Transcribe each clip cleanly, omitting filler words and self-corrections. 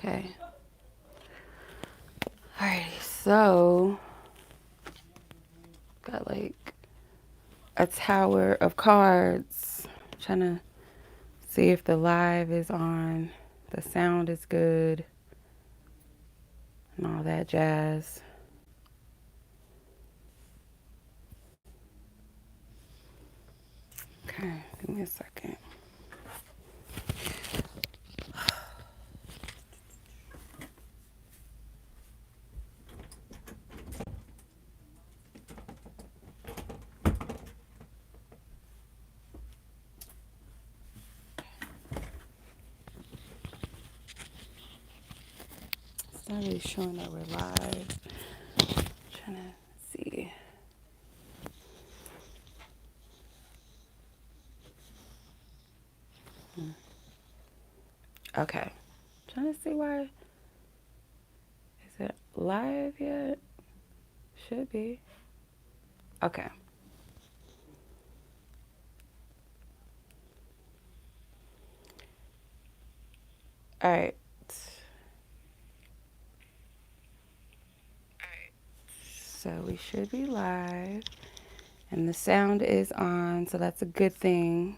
Okay. Alrighty, so got like a tower of cards. Trying to see if the live is on, the sound is good, and all that jazz. Okay, give me a second. It's not really showing that we're live. Trying to see. Okay. Trying to see why. Is it live yet? Should be. Okay. All right. So we should be live. And the sound is on, so that's a good thing.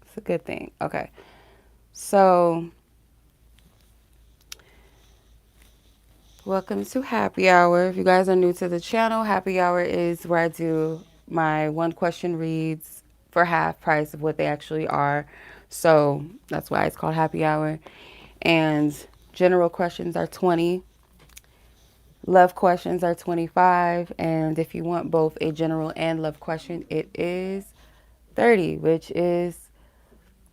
It's a good thing. Okay. So, welcome to Happy Hour. If you guys are new to the channel, Happy Hour is where I do my one question reads for half price of what they actually are. So, that's why it's called Happy Hour. And general questions are 20. Love questions are 25. And if you want both a general and love question, it is 30, which is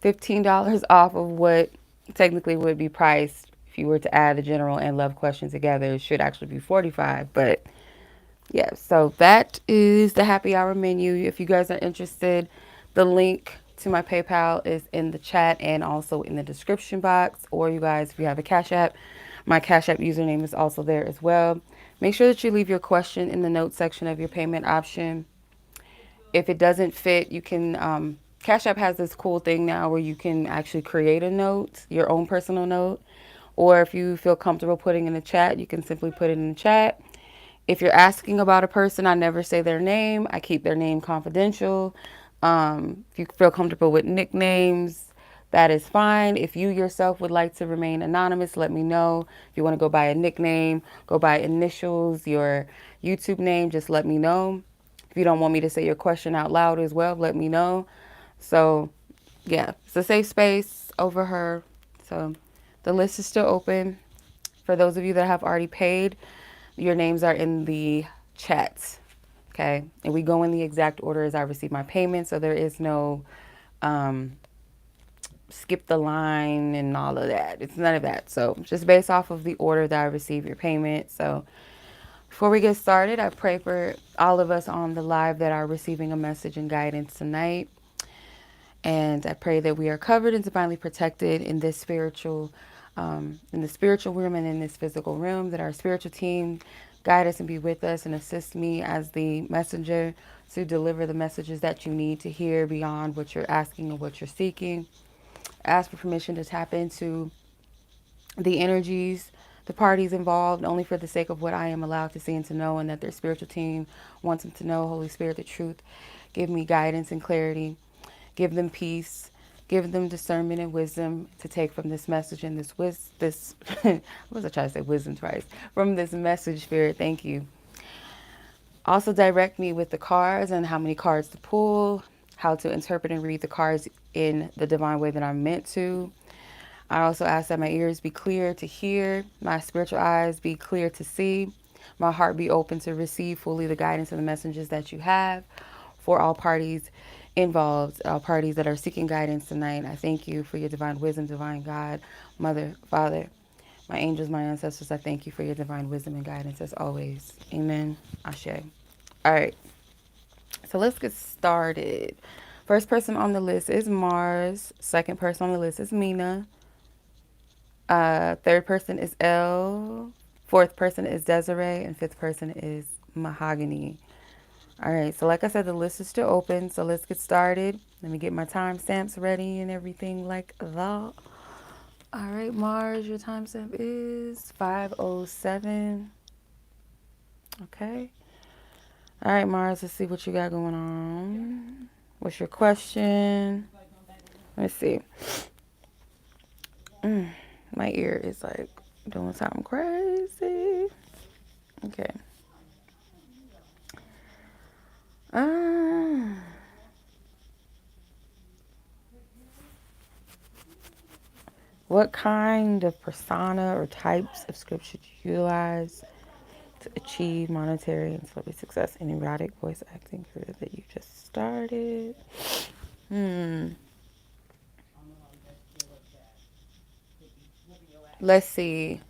$15 off of what technically would be priced if you were to add the general and love question together. It should actually be 45, but yeah, so that is the happy hour menu. If you guys are interested, the link to my PayPal is in the chat and also in the description box. Or you guys, if you have a Cash App, my Cash App username is also there as well. Make sure that you leave your question in the notes section of your payment option. If it doesn't fit, you can, Cash App has this cool thing now where you can actually create a note, your own personal note. Or if you feel comfortable putting in the chat, you can simply put it in the chat. If you're asking about a person, I never say their name. I keep their name confidential. If you feel comfortable with nicknames, that is fine. If you yourself would like to remain anonymous, let me know. If you want to go by a nickname, go by initials, your YouTube name, just let me know. If you don't want me to say your question out loud as well, let me know. So, yeah, it's a safe space over her. So, the list is still open. For those of you that have already paid, your names are in the chat. Okay. And we go in the exact order as I receive my payment. So there is no skip the line and all of that. It's none of that. So just based off of the order that I receive your payment. So before we get started, I pray for all of us on the live that are receiving a message and guidance tonight. And I pray that we are covered and divinely protected in this in the spiritual realm and in this physical realm, that our spiritual team guide us and be with us and assist me as the messenger to deliver the messages that you need to hear beyond what you're asking or what you're seeking. Ask for permission to tap into the energies, the parties involved, only for the sake of what I am allowed to see and to know, and that their spiritual team wants them to know. Holy Spirit, the truth. Give me guidance and clarity. Give them peace. Give them discernment and wisdom to take from this message and this what was I trying to say? Wisdom twice. From this message, Spirit. Thank you. Also direct me with the cards and how many cards to pull, how to interpret and read the cards in the divine way that I'm meant to. I also ask that my ears be clear to hear, my spiritual eyes be clear to see, my heart be open to receive fully the guidance and the messages that you have for all parties involved, all parties that are seeking guidance tonight. I thank you for your divine wisdom, divine God, Mother, Father, my angels, my ancestors. I thank you for your divine wisdom and guidance as always. Amen. Ashe. All right. So let's get started. First person on the list is Marz. Second person on the list is Minah. Third person is Elle. Fourth person is Dezarae. And fifth person is Mahogany. All right, so like I said, the list is still open. So let's get started. Let me get my timestamps ready and everything like that. All right, Mars, your timestamp is 5:07. Okay. All right, Mars, let's see what you got going on. What's your question? Let's see. My ear is like doing something crazy. Okay. Uh, what kind of persona or types of script should you utilize to achieve monetary and celebrity success in erotic voice acting career that you just started? Let's see.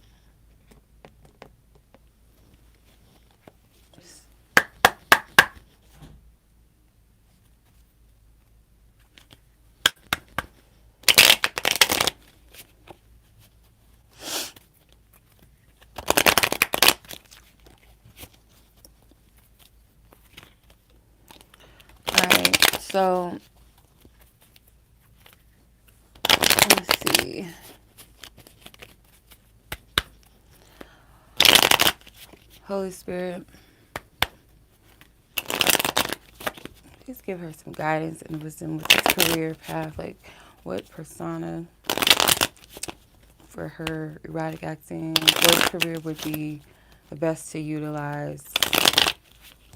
All right. So let's see. Holy Spirit, please give her some guidance and wisdom with this career path. Like, what persona for her erotic acting voice career would be the best to utilize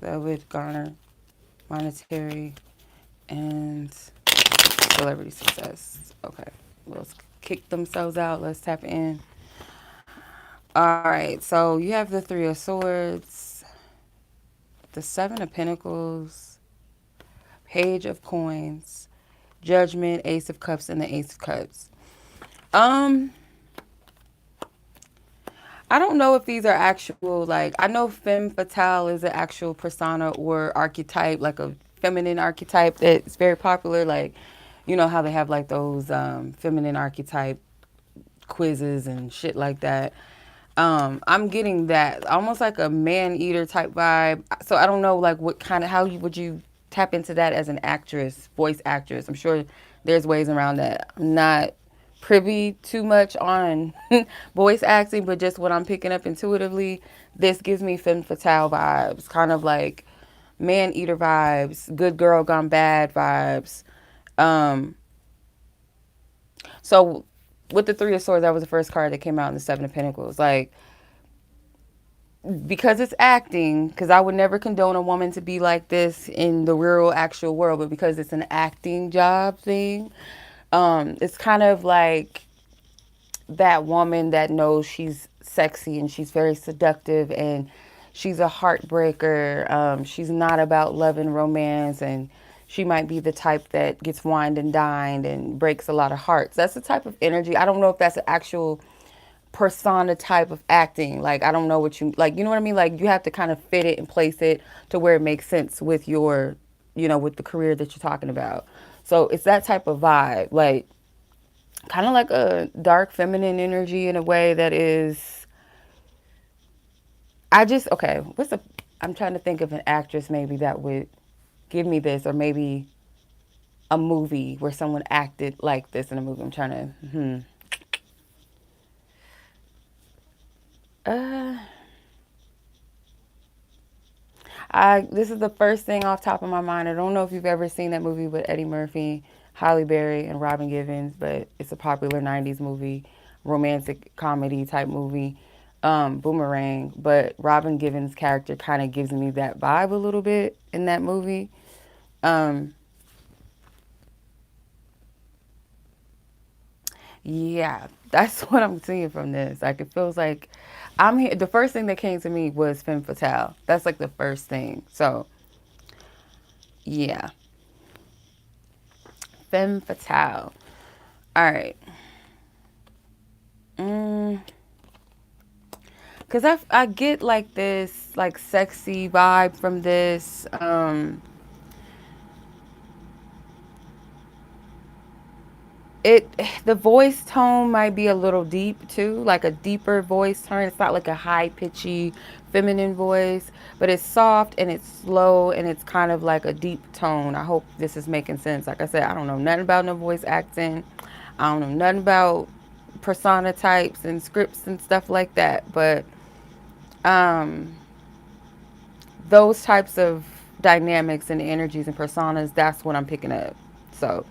that would garner monetary and celebrity success. Okay, let's kick themselves out. Let's tap in. All right, so you have the Three of Swords, the Seven of Pentacles, Page of Coins, Judgment, Ace of Cups, and the Ace of Cups. I don't know if these are actual, like, I know femme fatale is an actual persona or archetype, like a feminine archetype that's very popular. Like, you know how they have like those feminine archetype quizzes and shit like that. I'm getting that almost like a man eater type vibe. So I don't know, like, what kind of, would you tap into that as an actress, voice actress? I'm sure there's ways around that. I'm not privy too much on voice acting, but just what I'm picking up intuitively, this gives me femme fatale vibes, kind of like man eater vibes, good girl gone bad vibes. Um, so with the Three of Swords, that was the first card that came out in the Seven of Pentacles. Like, because it's acting, because I would never condone a woman to be like this in the real actual world, but because it's an acting job thing, it's kind of like that woman that knows she's sexy and she's very seductive and she's a heartbreaker. She's not about love and romance, and she might be the type that gets wined and dined and breaks a lot of hearts. That's the type of energy. I don't know if that's an actual persona type of acting. Like, I don't know what you, like, you know what I mean? Like, you have to kind of fit it and place it to where it makes sense with your, with the career that you're talking about. So it's that type of vibe. Like, kind of like a dark feminine energy in a way that is, okay, I'm trying to think of an actress maybe that would give me this, or maybe a movie where someone acted like this in a movie. I'm trying to, uh, this is the first thing off top of my mind. I don't know if you've ever seen that movie with Eddie Murphy, Halle Berry, and Robin Givens, but it's a popular 90s movie, romantic comedy type movie, Boomerang. But Robin Givens' character kind of gives me that vibe a little bit in that movie. Yeah, that's what I'm seeing from this. Like, it feels like I'm here. The first thing that came to me was femme fatale. That's like the first thing. So, yeah, femme fatale. All right. Cause I get like this like sexy vibe from this. It the voice tone might be a little deep too, like a deeper voice tone. It's not like a high pitchy feminine voice, but it's soft and it's slow and it's kind of like a deep tone. I hope this is making sense. Like I said, I don't know nothing about no voice acting. I don't know nothing about persona types and scripts and stuff like that, but um, those types of dynamics and energies and personas, that's what I'm picking up. So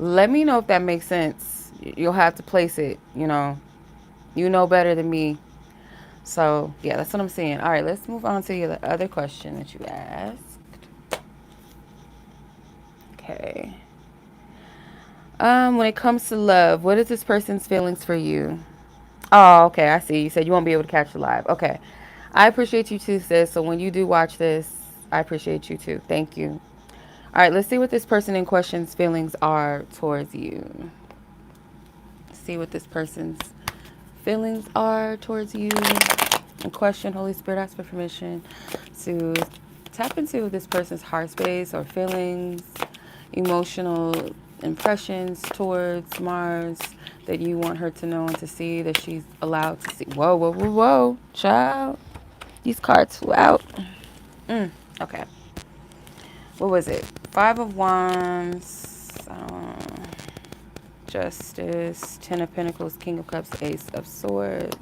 let me know if that makes sense. You'll have to place it, you know better than me. So yeah, that's what I'm saying. All right, let's move on to the other question that you asked. Okay. When it comes to love, what is this person's feelings for you? Oh, okay, I see. You said you won't be able to catch it live. Okay. I appreciate you too, sis. So when you do watch this, I appreciate you too. Thank you. All right, let's see what this person in question's feelings are towards you. See what this person's feelings are towards you. In question, Holy Spirit, ask for permission to tap into this person's heart space or feelings, emotional impressions towards Mars that you want her to know and to see, that she's allowed to see. Whoa, whoa, whoa, whoa, child. These cards flew out. Okay. What was it? Five of Wands, Justice, Ten of Pentacles, King of Cups, Ace of Swords.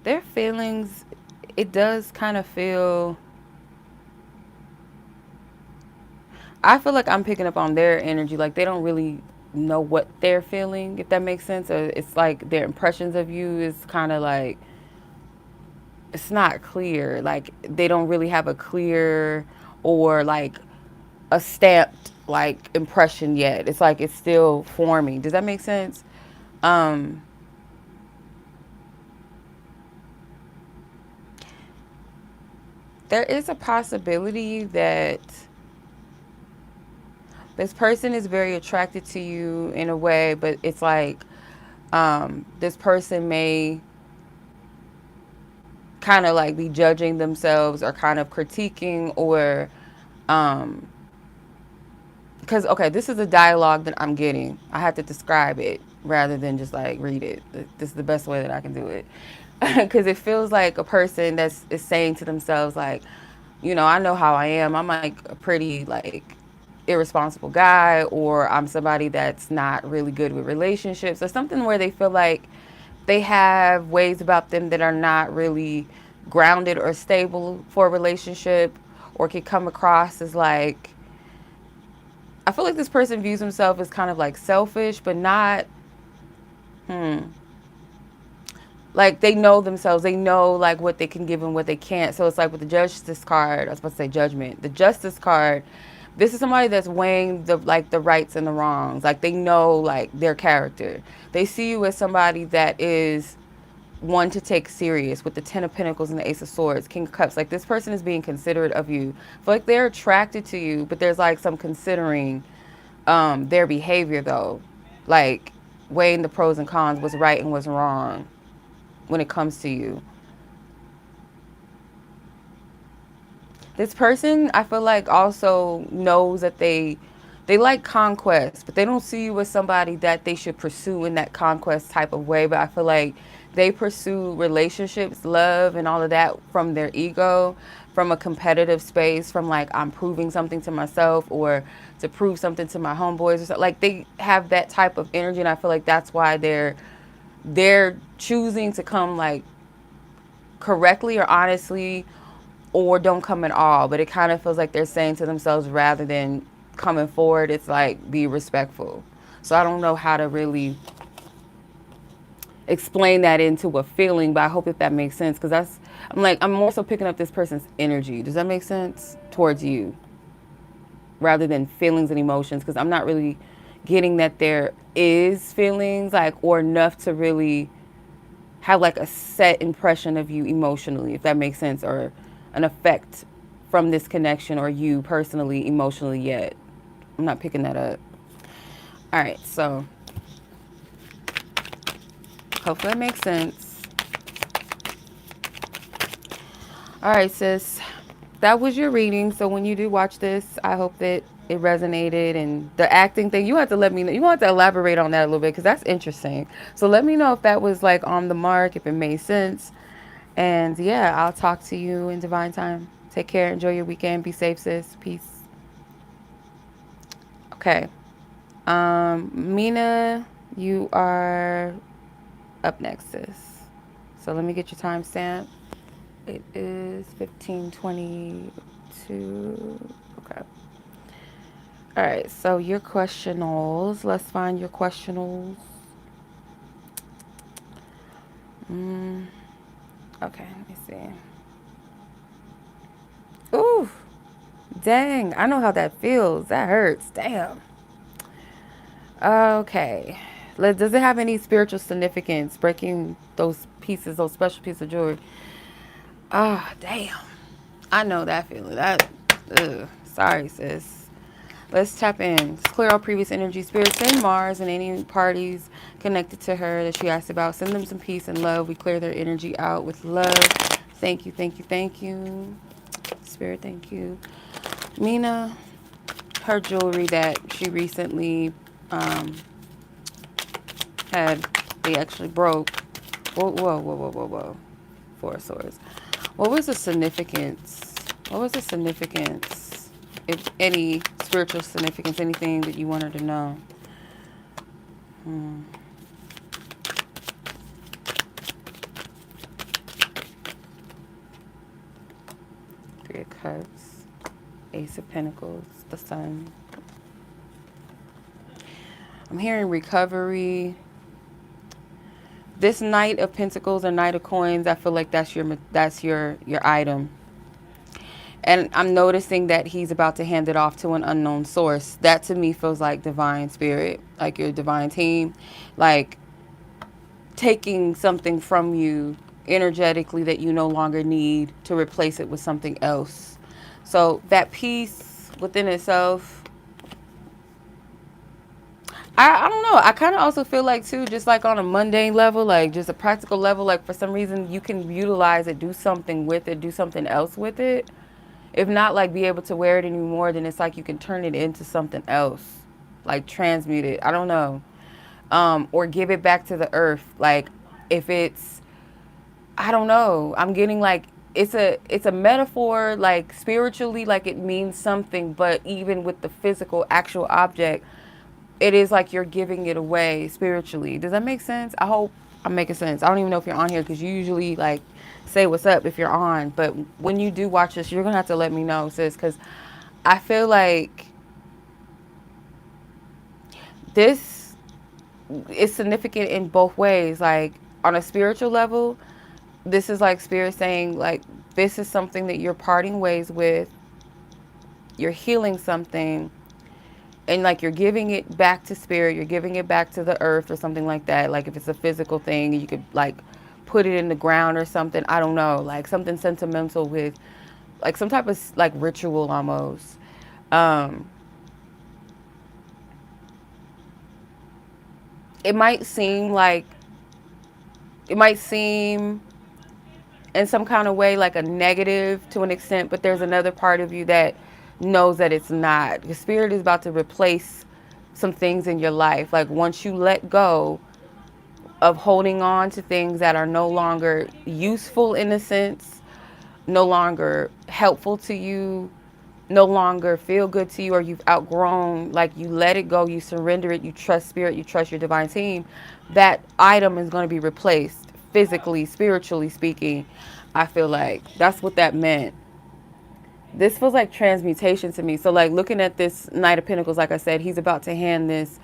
Their feelings, it does kind of feel, I feel like I'm picking up on their energy. Like they don't really know what they're feeling, if that makes sense. Or it's like their impressions of you is kind of like, it's not clear. Like they don't really have a clear or like a stamped like impression yet. It's like it's still forming. Does that make sense? Um, there is a possibility that this person is very attracted to you in a way, but it's like this person may kind of like be judging themselves or kind of critiquing or because okay, this is a dialogue that I'm getting. I have to describe it rather than just like read it. This is the best way that I can do it. Because it feels like a person that's is saying to themselves like, I know how I am. I'm like a pretty like irresponsible guy, or I'm somebody that's not really good with relationships, or something where they feel like they have ways about them that are not really grounded or stable for a relationship, or can come across as like, I feel like this person views himself as kind of like selfish, but not, like they know themselves. They know like what they can give and what they can't. So it's like with the justice card, I was about to say judgment. The justice card, this is somebody that's weighing the like the rights and the wrongs. Like they know like their character. They see you as somebody that is one to take serious with the Ten of Pentacles and the Ace of Swords, King of Cups. Like this person is being considerate of you. I feel like they're attracted to you, but there's like some considering their behavior though. Like weighing the pros and cons, what's right and what's wrong when it comes to you. This person, I feel like also knows that they like conquest, but they don't see you as somebody that they should pursue in that conquest type of way. But I feel like they pursue relationships, love, and all of that from their ego, from a competitive space, from like I'm proving something to myself or to prove something to my homeboys or something. Like they have that type of energy, and I feel like that's why they're choosing to come like correctly or honestly, or don't come at all. But it kind of feels like they're saying to themselves, rather than coming forward, it's like be respectful. So I don't know how to really explain that into a feeling, but I hope that makes sense, because I'm more so picking up this person's energy. Does that make sense towards you, rather than feelings and emotions? Because I'm not really getting that there is feelings like or enough to really have like a set impression of you emotionally, if that makes sense, or an effect from this connection or you personally emotionally yet. I'm not picking that up. All right, so hopefully that makes sense. All right, sis, that was your reading. So when you do watch this, I hope that it resonated. And the acting thing, you have to let me know. You want to elaborate on that a little bit, because that's interesting. So let me know if that was like on the mark, if it made sense. And yeah, I'll talk to you in divine time. Take care. Enjoy your weekend. Be safe, sis. Peace. Okay. Minah, you are up next, sis. So let me get your timestamp. It is 15:22. Okay. All right. So your questionals. Let's find your questionals. Okay. Let me see. Ooh. Dang. I know how that feels. That hurts. Damn. Okay. Does it have any spiritual significance? Breaking those pieces, those special pieces of jewelry. Ah, damn. I know that feeling. Sorry, sis. Let's tap in. Let's clear all previous energy spirits and Mars and any parties connected to her that she asked about. Send them some peace and love. We clear their energy out with love. Thank you, thank you, thank you. Spirit, thank you. Minah, her jewelry that she recently had, they actually broke. Whoa, whoa, whoa, whoa, whoa, whoa. Four of Swords. What was the significance? What was the significance? If any spiritual significance, anything that you want her to know? Three of Cups, Ace of Pentacles, the Sun. I'm hearing recovery. This Knight of Pentacles or Knight of Coins, I feel like that's your item. And I'm noticing that he's about to hand it off to an unknown source. That to me feels like divine spirit, like your divine team, like taking something from you energetically that you no longer need to replace it with something else. So that peace within itself, I don't know. I kind of also feel like too, just like on a mundane level, like just a practical level, like for some reason you can utilize it, do something with it, do something else with it. If not like be able to wear it anymore, then it's like you can turn it into something else, like transmute it. I don't know. Or give it back to the earth. Like if it's, I don't know. I'm getting like it's a metaphor, like spiritually, like it means something, but even with the physical actual object, it is like you're giving it away spiritually. Does that make sense? I hope I'm making sense. I don't even know if you're on here because you usually like say what's up if you're on, but when you do watch this, you're gonna have to let me know, sis, because I feel like this is significant in both ways. Like on a spiritual level, this is like spirit saying like this is something that you're parting ways with. You're healing something and like you're giving it back to spirit, you're giving it back to the earth or something like that. Like if it's a physical thing, you could like put it in the ground or something. I don't know, like something sentimental with like some type of like ritual almost. Um, it might seem like it might seem in some kind of way like a negative to an extent, but there's another part of you that knows that it's not. Your spirit is about to replace some things in your life. Like once you let go of holding on to things that are no longer useful in a sense, no longer helpful to you, no longer feel good to you, or you've outgrown, like you let it go, you surrender it, you trust spirit, you trust your divine team, that item is going to be replaced physically, spiritually speaking. I feel like that's what that meant. This feels like transmutation to me. So like looking at this Knight of Pentacles, like I said, he's about to hand this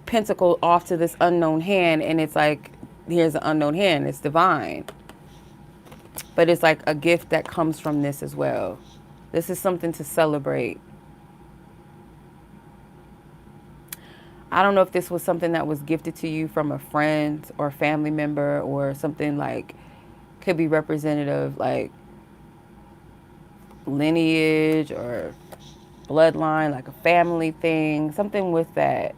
pentacle off to this unknown hand, and it's like, here's an unknown hand, it's divine. But it's like a gift that comes from this as well. This is something to celebrate. I don't know if this was something that was gifted to you from a friend or family member or something like could be representative like lineage or bloodline, like a family thing, something with that.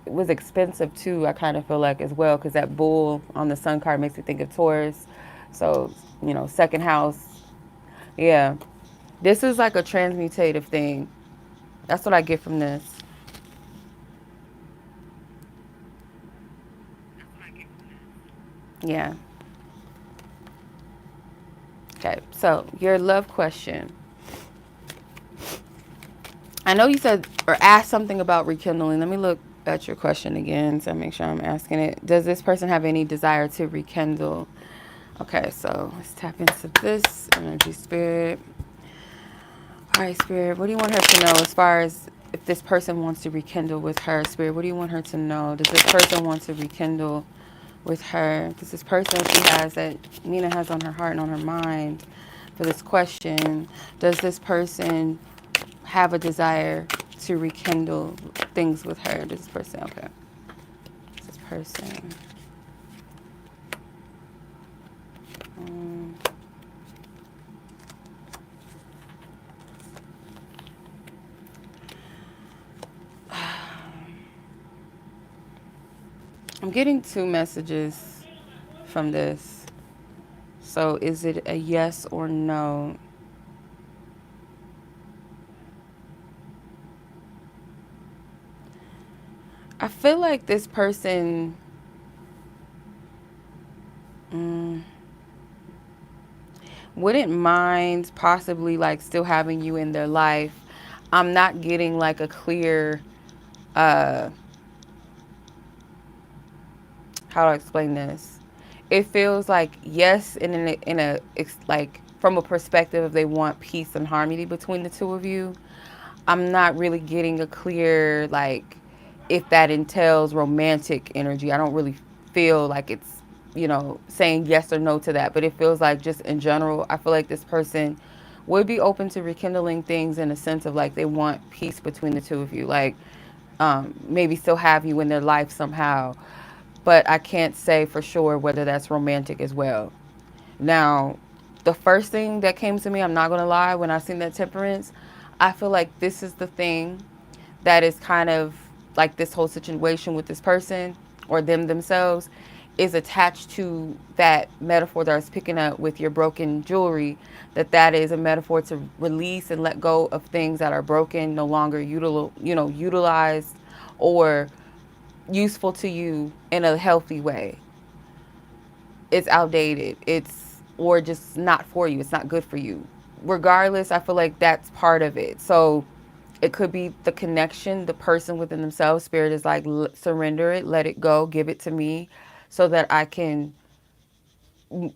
It was expensive too, I kind of feel like as well, because that bull on the sun card makes me think of Taurus. So, you know, second house. Yeah. This is like a transmutative thing. That's what I get from this. Yeah. Okay, so your love question. I know you said or asked something about rekindling. Let me look at your question again to make sure I'm asking it. Does this person have any desire to rekindle? Okay, so let's tap into this energy, spirit. All right, spirit, what do you want her to know as far as if this person wants to rekindle with her? Spirit, what do you want her to know? Does this person want to rekindle with her? Does this person she has that Minah has on her heart and on her mind for this question, does this person have a desire to rekindle things with her? Does this person, okay. This person. Um, I'm getting two messages from this. So is it a yes or no? I feel like this person wouldn't mind possibly like still having you in their life. I'm not getting like a clear, uh, how do I explain this? It feels like yes, like from a perspective of they want peace and harmony between the two of you. I'm not really getting a clear like if that entails romantic energy. I don't really feel like it's, saying yes or no to that, but it feels like just in general, I feel like this person would be open to rekindling things in a sense of like they want peace between the two of you, like maybe still have you in their life somehow, but I can't say for sure whether that's romantic as well. Now, the first thing that came to me, I'm not going to lie, when I seen that temperance, I feel like this is the thing that is kind of like this whole situation with this person or them themselves is attached to that metaphor that I was picking up with your broken jewelry, that is a metaphor to release and let go of things that are broken, no longer utilized or useful to you in a healthy way. It's outdated. It's or just not for you. It's not good for you. Regardless, I feel like that's part of it. So it could be the connection, the person within themselves. Spirit is like, surrender it, let it go, give it to me so that I can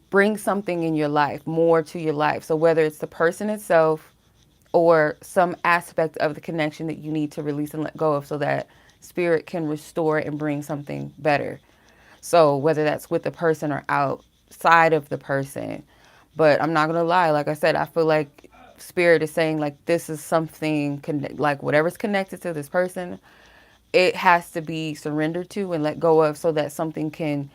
bring something in your life, more to your life. So whether it's the person itself or some aspect of the connection that you need to release and let go of so that spirit can restore and bring something better. So whether that's with the person or outside of the person. But I'm not going to lie. Like I said, I feel like spirit is saying like this is something like whatever's connected to this person, it has to be surrendered to and let go of so that something can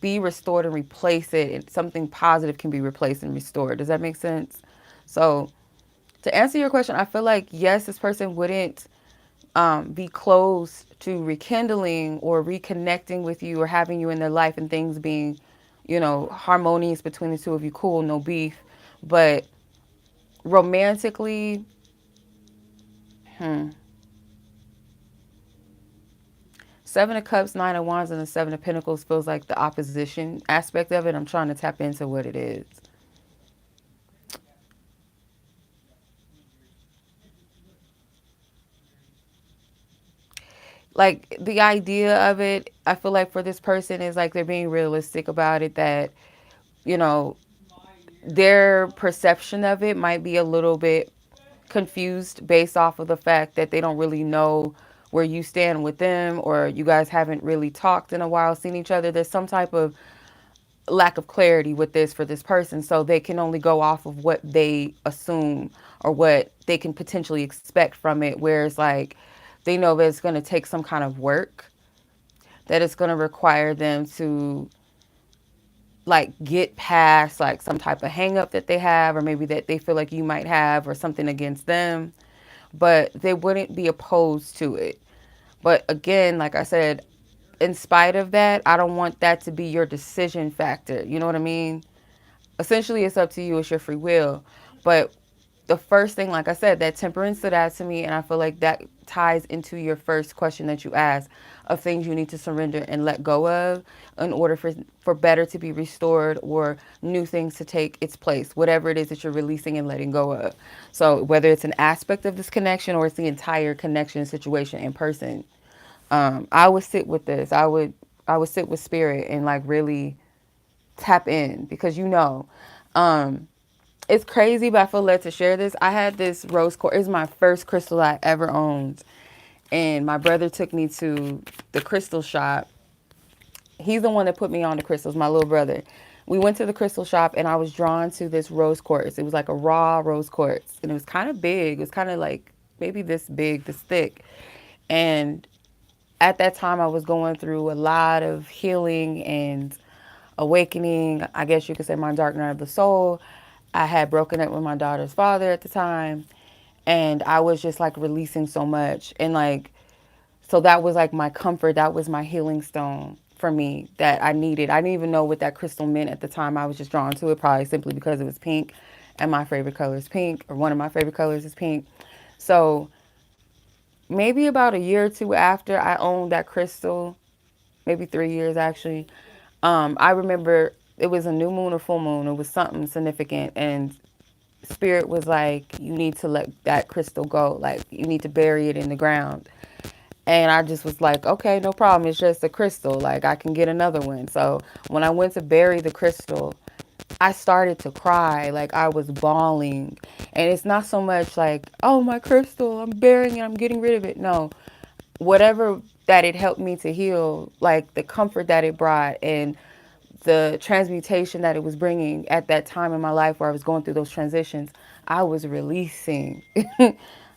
be restored and replace it and something positive can be replaced and restored. Does that make sense? So to answer your question, I feel like yes, this person wouldn't be closed to rekindling or reconnecting with you or having you in their life and things being, harmonious between the two of you, cool, no beef. But romantically, Seven of Cups, Nine of Wands, and the Seven of Pentacles feels like the opposition aspect of it. I'm trying to tap into what it is. Like the idea of it, I feel like for this person is like they're being realistic about it, that, you know, their perception of it might be a little bit confused based off of the fact that they don't really know where you stand with them, or you guys haven't really talked in a while, seen each other. There's some type of lack of clarity with this for this person, so they can only go off of what they assume or what they can potentially expect from it, whereas like they know that it's going to take some kind of work, that it's going to require them to like get past like some type of hang up that they have, or maybe that they feel like you might have, or something against them, but they wouldn't be opposed to it. But again, like I said, in spite of that, I don't want that to be your decision factor. You know what I mean? Essentially, it's up to you. It's your free will. But the first thing, like I said, that temperance stood out to me, and I feel like that ties into your first question that you asked. of things you need to surrender and let go of in order for better to be restored or new things to take its place, whatever it is that you're releasing and letting go of. So whether it's an aspect of this connection or it's the entire connection, situation, and person, I would sit with this. I would sit with spirit and like really tap in, because it's crazy, but I feel led to share this. I had this rose quartz. It's my first crystal I ever owned. And my brother took me to the crystal shop. He's the one that put me on the crystals, my little brother. We went to the crystal shop and I was drawn to this rose quartz. It was like a raw rose quartz. And it was kind of big. It was kind of like maybe this big, this thick. And at that time, I was going through a lot of healing and awakening. I guess you could say my dark night of the soul. I had broken up with my daughter's father at the time. And I was just like releasing so much. And like, so that was like my comfort. That was my healing stone for me that I needed. I didn't even know what that crystal meant at the time. I was just drawn to it, probably simply because it was pink. And my favorite color is pink, or one of my favorite colors is pink. So maybe about a year or two after I owned that crystal, maybe 3 years actually, I remember it was a new moon or full moon. It was something significant. And spirit was like, you need to let that crystal go. Like, you need to bury it in the ground. And I just was like, okay, no problem. It's just a crystal. Like, I can get another one. So when I went to bury the crystal, I started to cry. Like, I was bawling. And it's not so much like, oh, my crystal, I'm burying it, I'm getting rid of it. No, whatever that it helped me to heal, like the comfort that it brought and the transmutation that it was bringing at that time in my life where I was going through those transitions, I was releasing.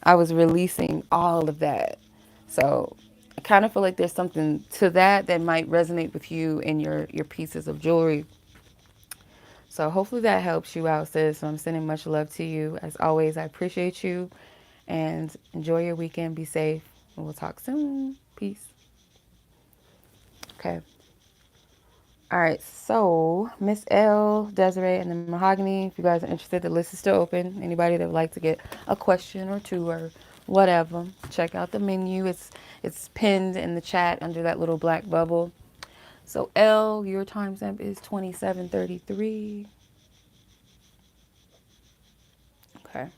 I was releasing all of that. So I kind of feel like there's something to that that might resonate with you and your pieces of jewelry. So hopefully that helps you out, sis. So I'm sending much love to you. As always, I appreciate you and enjoy your weekend. Be safe. And we'll talk soon. Peace. Okay. All right. So Miss Elle, Dezarae, and the Mahogany. If you guys are interested, the list is still open. Anybody that would like to get a question or two or whatever, check out the menu. It's pinned in the chat under that little black bubble. So Elle, your timestamp is 27:33. Okay.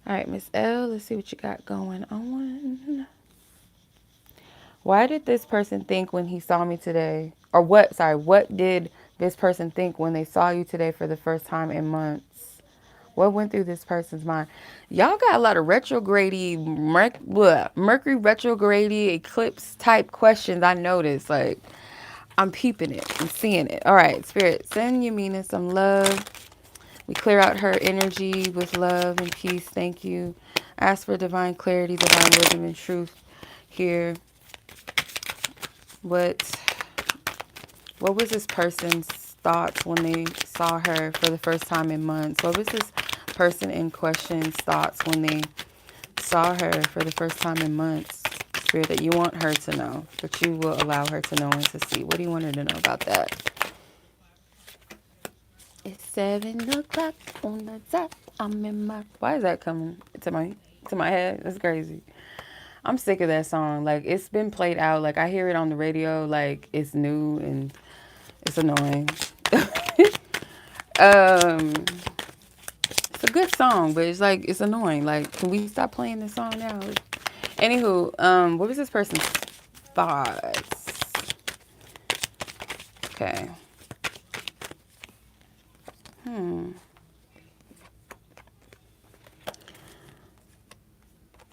All right, Miss Elle, let's see what you got going on. Why did this person think when he saw me today? Or what did this person think when they saw you today for the first time in months? What went through this person's mind? Y'all got a lot of retrograde, Mercury retrograde eclipse type questions. I noticed. Like, I'm peeping it. I'm seeing it. All right, Spirit, send Minah some love. We clear out her energy with love and peace. Thank you. Ask for divine clarity, divine wisdom, and truth here. What was this person's thoughts when they saw her for the first time in months? What was this person in question's thoughts when they saw her for the first time in months? Spirit, that you want her to know, that you will allow her to know and to see. What do you want her to know about that? It's 7 o'clock on the dot. I'm in my... Why is that coming to my head? That's crazy. I'm sick of that song. Like, it's been played out. Like, I hear it on the radio. Like, it's new and it's annoying. It's a good song, but it's like, it's annoying. Like, can we stop playing this song now? Anywho, what was this person's thoughts? Okay.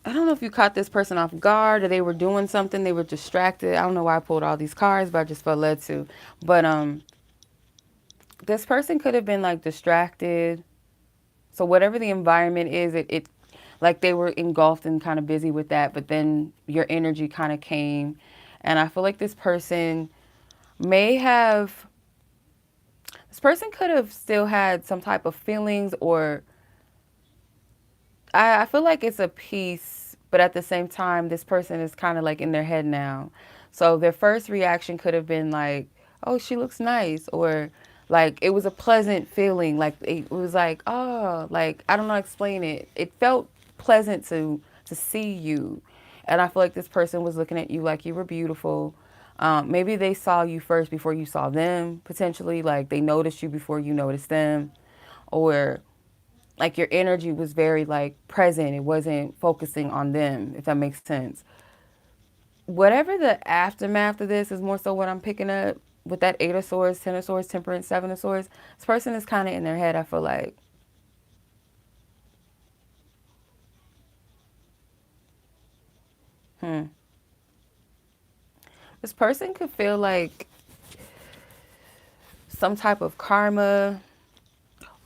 I don't know if you caught this person off guard or they were doing something. They were distracted. I don't know why I pulled all these cards, but I just felt led to. But this person could have been like distracted. So whatever the environment is, it like they were engulfed and kind of busy with that. But then your energy kind of came. And I feel like this person could have still had some type of feelings, or I feel like it's a piece, but at the same time, this person is kind of like in their head now. So their first reaction could have been like, oh, she looks nice. Or like, it was a pleasant feeling. Like, it was like, oh, like, I don't know how to explain it. It felt pleasant to see you. And I feel like this person was looking at you like you were beautiful. Maybe they saw you first before you saw them, potentially. Like they noticed you before you noticed them. Or like your energy was very like present. It wasn't focusing on them, if that makes sense. Whatever the aftermath of this is more so what I'm picking up with that Eight of Swords, Ten of Swords, Temperance, Seven of Swords. This person is kind of in their head, I feel like. Hmm. This person could feel like some type of karma,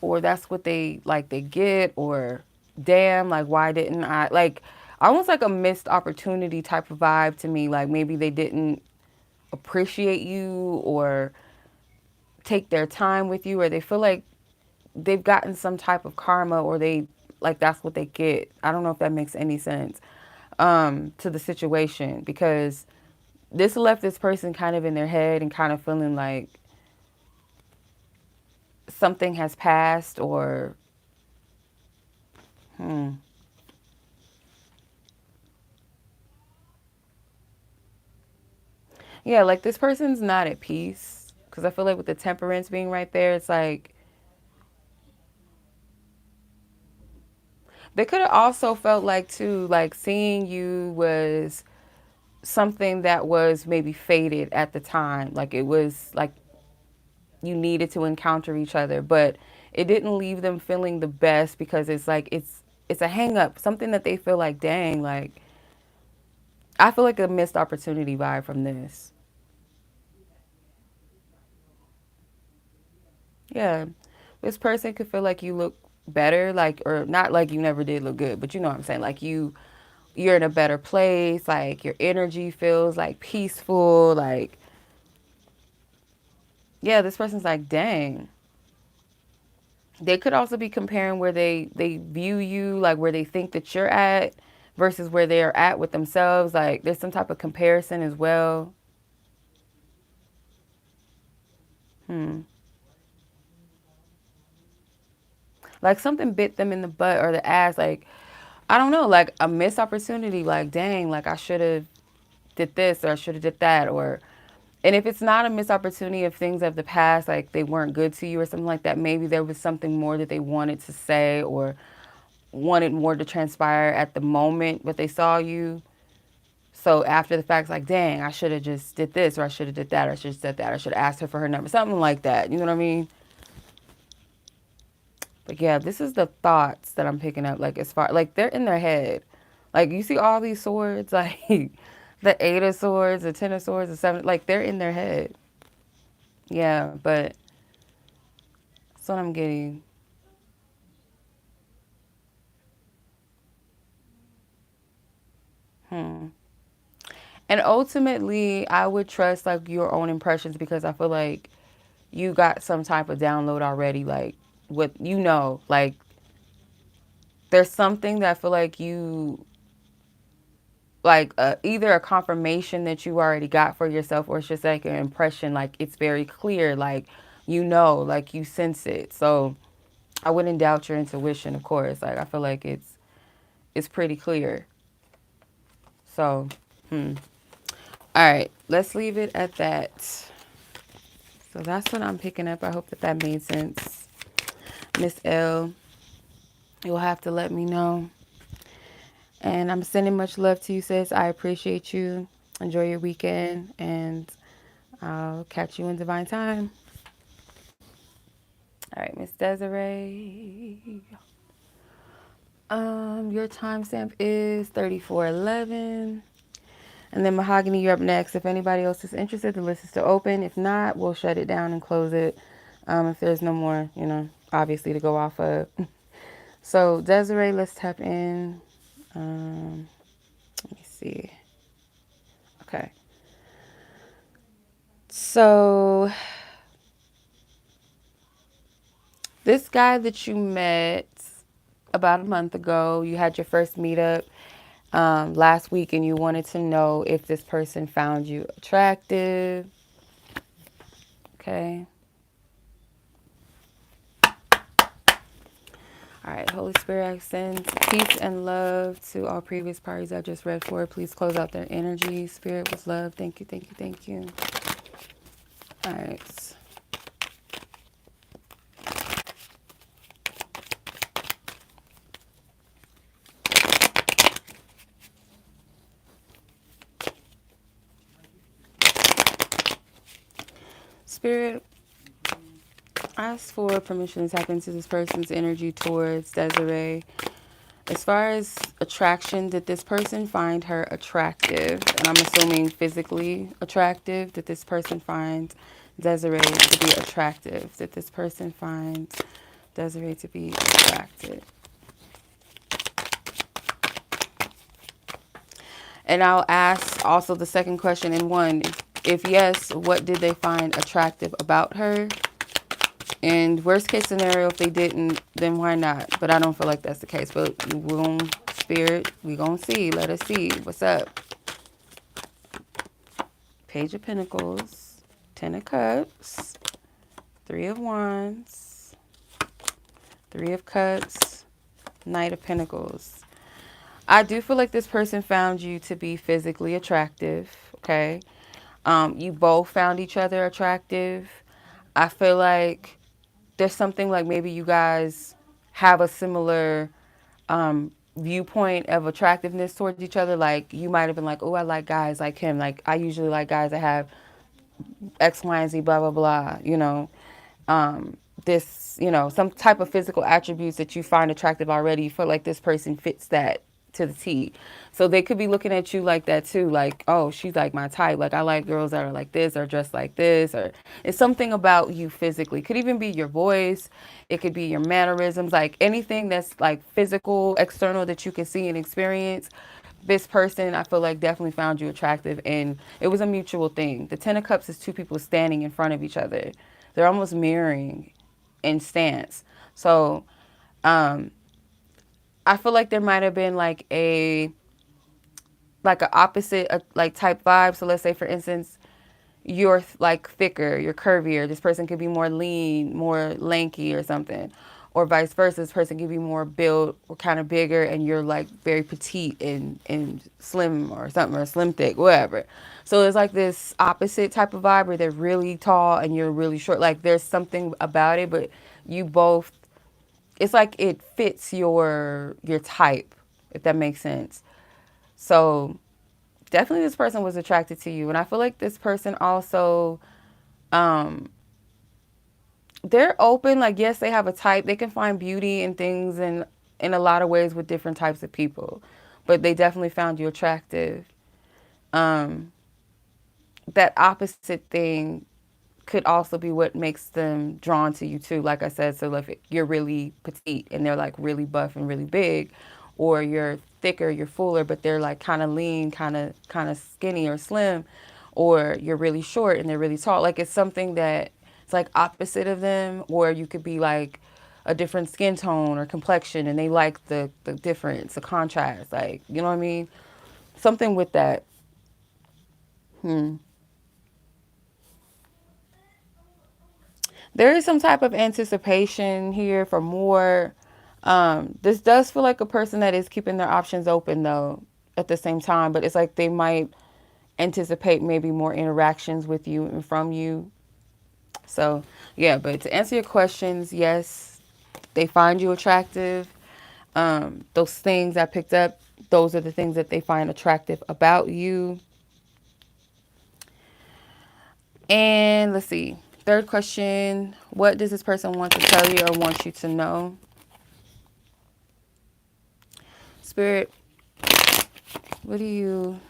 or that's what they like they get, or damn, like why didn't I, like almost like a missed opportunity type of vibe to me. Like maybe they didn't appreciate you or take their time with you, or they feel like they've gotten some type of karma, or they like that's what they get. I don't know if that makes any sense to the situation, because this left this person kind of in their head and kind of feeling like something has passed, or hmm. Yeah, like this person's not at peace, because I feel like with the temperance being right there, it's like they could have also felt like too, like seeing you was something that was maybe fated at the time. Like it was like you needed to encounter each other, but it didn't leave them feeling the best, because it's like it's a hang up, something that they feel like, dang, like I feel like a missed opportunity vibe from this. Yeah. This person could feel like you look better, like, or not like you never did look good, but you know what I'm saying? Like you're in a better place, like your energy feels like peaceful, like yeah, this person's like, dang. They could also be comparing where they view you, like where they think that you're at versus where they're at with themselves. Like there's some type of comparison as well. Hmm. Like something bit them in the butt or the ass, like I don't know, like a missed opportunity, like dang, like I should have did this or I should have did that, or and if it's not a missed opportunity of things of the past, like they weren't good to you or something like that, maybe there was something more that they wanted to say or wanted more to transpire at the moment but they saw you. So after the fact, like, dang, I should have just did this, or I should have did that, or I should have said that, I should have asked her for her number, something like that. You know what I mean? But yeah, this is the thoughts that I'm picking up. Like as far like they're in their head. Like you see all these swords, like the Eight of Swords, the Ten of Swords, the Seven, like they're in their head. Yeah, but that's what I'm getting. Hmm. And ultimately, I would trust like your own impressions, because I feel like you got some type of download already. Like what you know, like there's something that I feel like you like either a confirmation that you already got for yourself, or it's just like an impression, like it's very clear, like you know, like you sense it. So I wouldn't doubt your intuition, of course. Like I feel like it's pretty clear. So all right, let's leave it at that. So that's what I'm picking up. I hope that that made sense. Miss Elle, you'll have to let me know. And I'm sending much love to you, sis. I appreciate you. Enjoy your weekend, and I'll catch you in divine time. All right, Miss Desiree. Your timestamp is 3411. And then Mahogany, you're up next. If anybody else is interested, the list is still open. If not, we'll shut it down and close it. If there's no more, obviously to go off of. So Desiree, let's tap in. Let me see. Okay. So this guy that you met about a month ago, you had your first meetup last week, and you wanted to know if this person found you attractive. Okay. All right, Holy Spirit, I send peace and love to all previous parties I just read for. Please close out their energy. Spirit was love. Thank you, thank you, thank you. All right. Spirit, ask for permission to tap into this person's energy towards Dezarae. As far as attraction, did this person find her attractive? And I'm assuming physically attractive. Did this person find Dezarae to be attractive? Did this person find Dezarae to be attractive? And I'll ask also the second question in one. If yes, what did they find attractive about her? And worst case scenario, if they didn't, then why not? But I don't feel like that's the case. But we're going to spirit, we're going to see. Let us see. What's up? Page of Pentacles, Ten of Cups, Three of Wands, Three of Cups, Knight of Pentacles. I do feel like this person found you to be physically attractive, okay? You both found each other attractive. I feel like there's something like maybe you guys have a similar viewpoint of attractiveness towards each other. Like you might have been like, oh, I like guys like him. Like I usually like guys that have X, Y, and Z, blah, blah, blah, you know. This, you know, some type of physical attributes that you find attractive already. You feel like this person fits that to the T. So they could be looking at you like that too. Like, oh, she's like my type. Like I like girls that are like this or dressed like this, or it's something about you physically. Could even be your voice. It could be your mannerisms, like anything that's like physical, external that you can see and experience. This person, I feel like, definitely found you attractive, and it was a mutual thing. The Ten of Cups is two people standing in front of each other. They're almost mirroring in stance. So I feel like there might have been like an opposite like type vibe. So let's say, for instance, you're like thicker, you're curvier. This person could be more lean, more lanky or something. Or vice versa, this person could be more built or kind of bigger and you're like very petite and slim or something, or slim thick, whatever. So it's like this opposite type of vibe where they're really tall and you're really short. Like there's something about it, but you both, it's like it fits your type, if that makes sense. So definitely this person was attracted to you. And I feel like this person also, they're open. Like, yes, they have a type. They can find beauty in things and in a lot of ways with different types of people. But they definitely found you attractive. That opposite thing could also be what makes them drawn to you too. Like I said, so if you're really petite and they're like really buff and really big, or you're thicker, you're fuller, but they're like kind of lean, kind of skinny or slim, or you're really short and they're really tall. Like it's something that it's like opposite of them, or you could be like a different skin tone or complexion and they like the difference, the contrast, like, you know what I mean? Something with that. There is some type of anticipation here for more. This does feel like a person that is keeping their options open though at the same time, but it's like they might anticipate maybe more interactions with you and from you. So yeah, but to answer your questions, yes, they find you attractive. Those things I picked up, those are the things that they find attractive about you. And let's see. Third question, what does this person want to tell you or want you to know? Spirit, what do you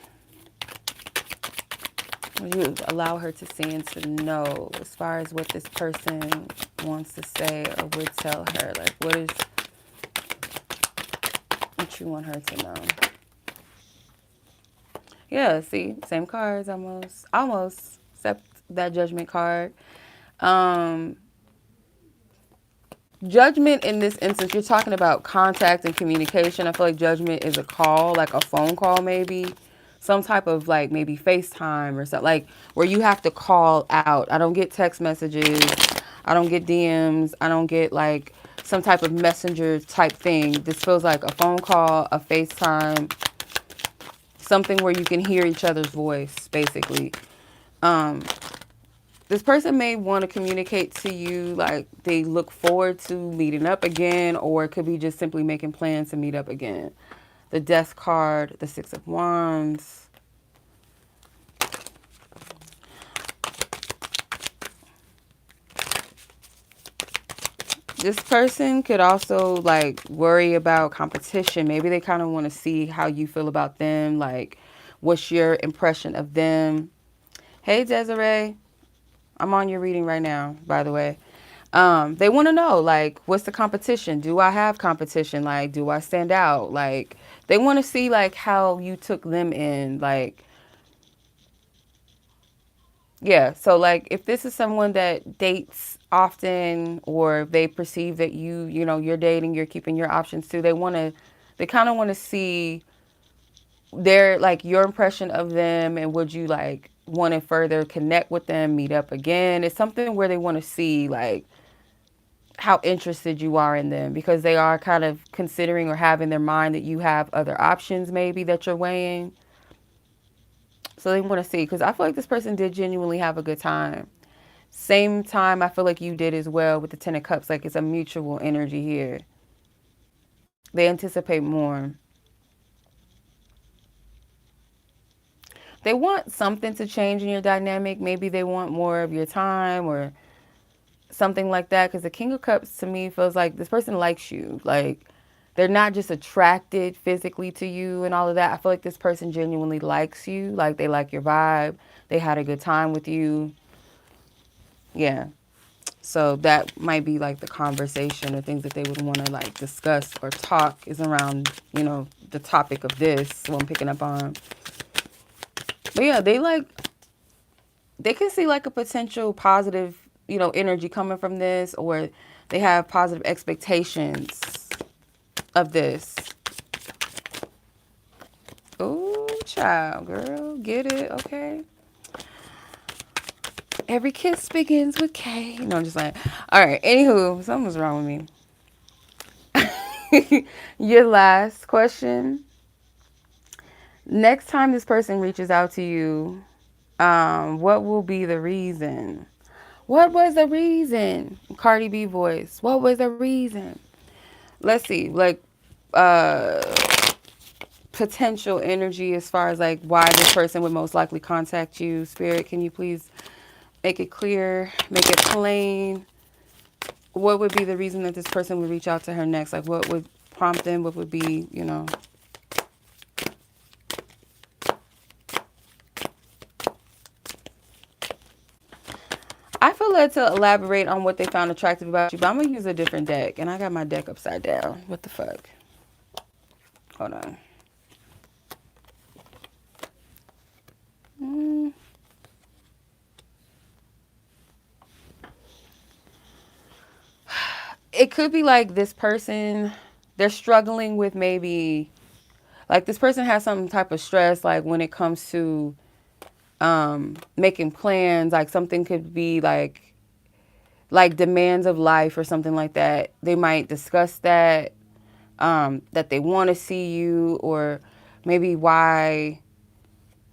allow her to see and to know as far as what this person wants to say or would tell her? Like what you want her to know? Yeah, see, same cards almost, except that Judgment card. Judgment in this instance, you're talking about contact and communication. I feel like judgment is a call, like a phone call maybe. Some type of like maybe FaceTime or something, like where you have to call out. I don't get text messages. I don't get DMs. I don't get like some type of messenger type thing. This feels like a phone call, a FaceTime, something where you can hear each other's voice, basically. Um, this person may want to communicate to you like they look forward to meeting up again, or it could be just simply making plans to meet up again. The Death card, the Six of Wands. This person could also like worry about competition. Maybe they kind of want to see how you feel about them. Like, what's your impression of them? Hey, Dezarae. I'm on your reading right now, by the way. They want to know, like, what's the competition? Do I have competition? Like, do I stand out? Like, they want to see, like, how you took them in. Like, yeah. So, like, if this is someone that dates often, or they perceive that you know, you're dating, you're keeping your options too, they kind of want to see their, like, your impression of them, and would you, like, want to further connect with them, meet up again? It's something where they want to see, like, how interested you are in them, because they are kind of considering or have in their mind that you have other options maybe that you're weighing. So they want to see, because I feel like this person did genuinely have a good time. Same time, I feel like you did as well with the Ten of Cups. Like, it's a mutual energy here. They anticipate more. They want something to change in your dynamic. Maybe they want more of your time or something like that. Because the King of Cups to me feels like this person likes you. Like, they're not just attracted physically to you and all of that. I feel like this person genuinely likes you. Like, they like your vibe. They had a good time with you. Yeah. So that might be like the conversation or things that they would want to like discuss or talk is around, you know, the topic of this, what I'm picking up on. But yeah, they can see like a potential positive, you know, energy coming from this, or they have positive expectations of this. Ooh, child, girl, get it, okay. Every kiss begins with K. No, I'm just like, all right, anywho, something's wrong with me. Your last question. Next time this person reaches out to you, what will be the reason? What was the reason? Cardi B voice. What was the reason? Let's see, like, uh, potential energy as far as like why this person would most likely contact you. Spirit, can you please make it clear, make it plain? What would be the reason that this person would reach out to her next? Like, what would prompt them? What would be, you know? I feel led to elaborate on what they found attractive about you, but I'm going to use a different deck. And I got my deck upside down. What the fuck? Hold on. It could be like this person, they're struggling with maybe, like this person has some type of stress, like when it comes to making plans, like something could be like demands of life or something like that. They might discuss that, that they want to see you, or maybe why,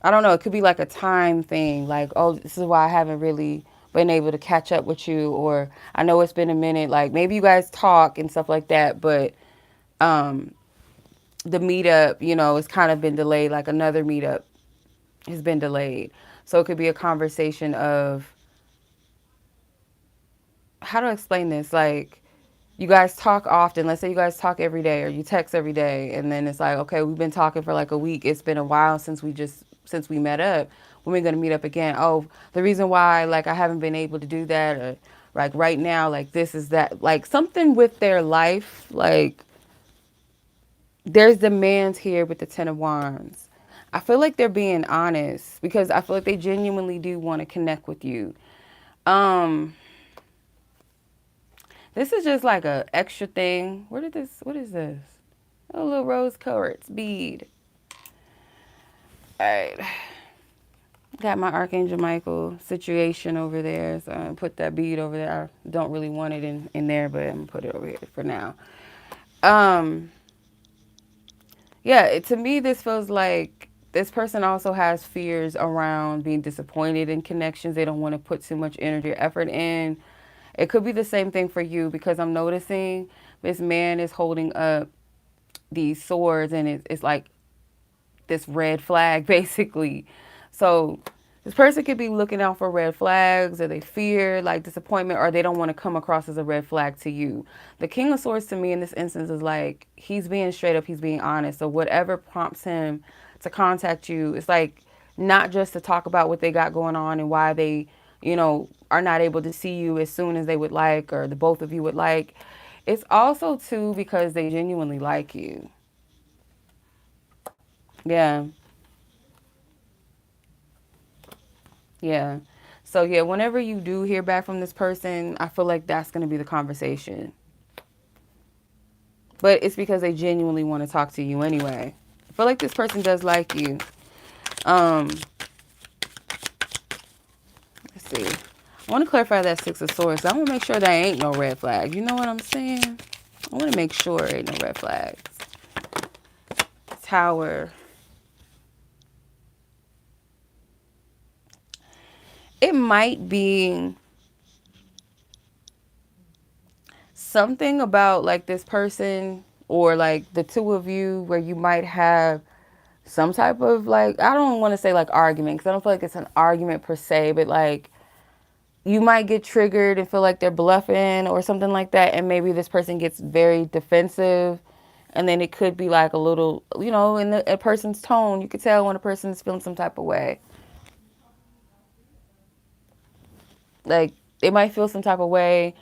I don't know, it could be like a time thing, like, oh, this is why I haven't really been able to catch up with you, or I know it's been a minute, like maybe you guys talk and stuff like that, but the meetup, you know, it's kind of been delayed, like another meetup has been delayed. So it could be a conversation of, how do I explain this? Like, you guys talk often. Let's say you guys talk every day or you text every day. And then it's like, okay, we've been talking for like a week. It's been a while since we met up. When we're going to meet up again? Oh, the reason why, like, I haven't been able to do that, or like right now, like this is that, like something with their life. Like, there's demands here with the Ten of Wands. I feel like they're being honest because I feel like they genuinely do want to connect with you. This is just like a extra thing. What is this? A little rose quartz bead. All right. Got my Archangel Michael situation over there. So I'm gonna put that bead over there. I don't really want it in there, but I'm gonna put it over here for now. Um, yeah, to me, this feels like this person also has fears around being disappointed in connections. They don't want to put too much energy or effort in. It could be the same thing for you because I'm noticing this man is holding up these swords and it's like this red flag basically. So this person could be looking out for red flags, or they fear like disappointment, or they don't want to come across as a red flag to you. The King of Swords to me in this instance is like he's being straight up, he's being honest. So whatever prompts him to contact you, it's like not just to talk about what they got going on and why they, are not able to see you as soon as they would like, or the both of you would like. It's also too because they genuinely like you. Yeah. Yeah. So yeah, whenever you do hear back from this person, I feel like that's going to be the conversation. But it's because they genuinely want to talk to you anyway. I feel like this person does like you. Um, let's see. I want to clarify that Six of Swords. I want to make sure there ain't no red flag. You know what I'm saying? I want to make sure there ain't no red flags. Tower. It might be something about like this person or like the two of you where you might have some type of like, I don't want to say like argument because I don't feel like it's an argument per se, but like you might get triggered and feel like they're bluffing or something like that, and maybe this person gets very defensive, and then it could be like a little, in a person's tone, you could tell when a person is feeling some type of way. Like they might feel some type of way,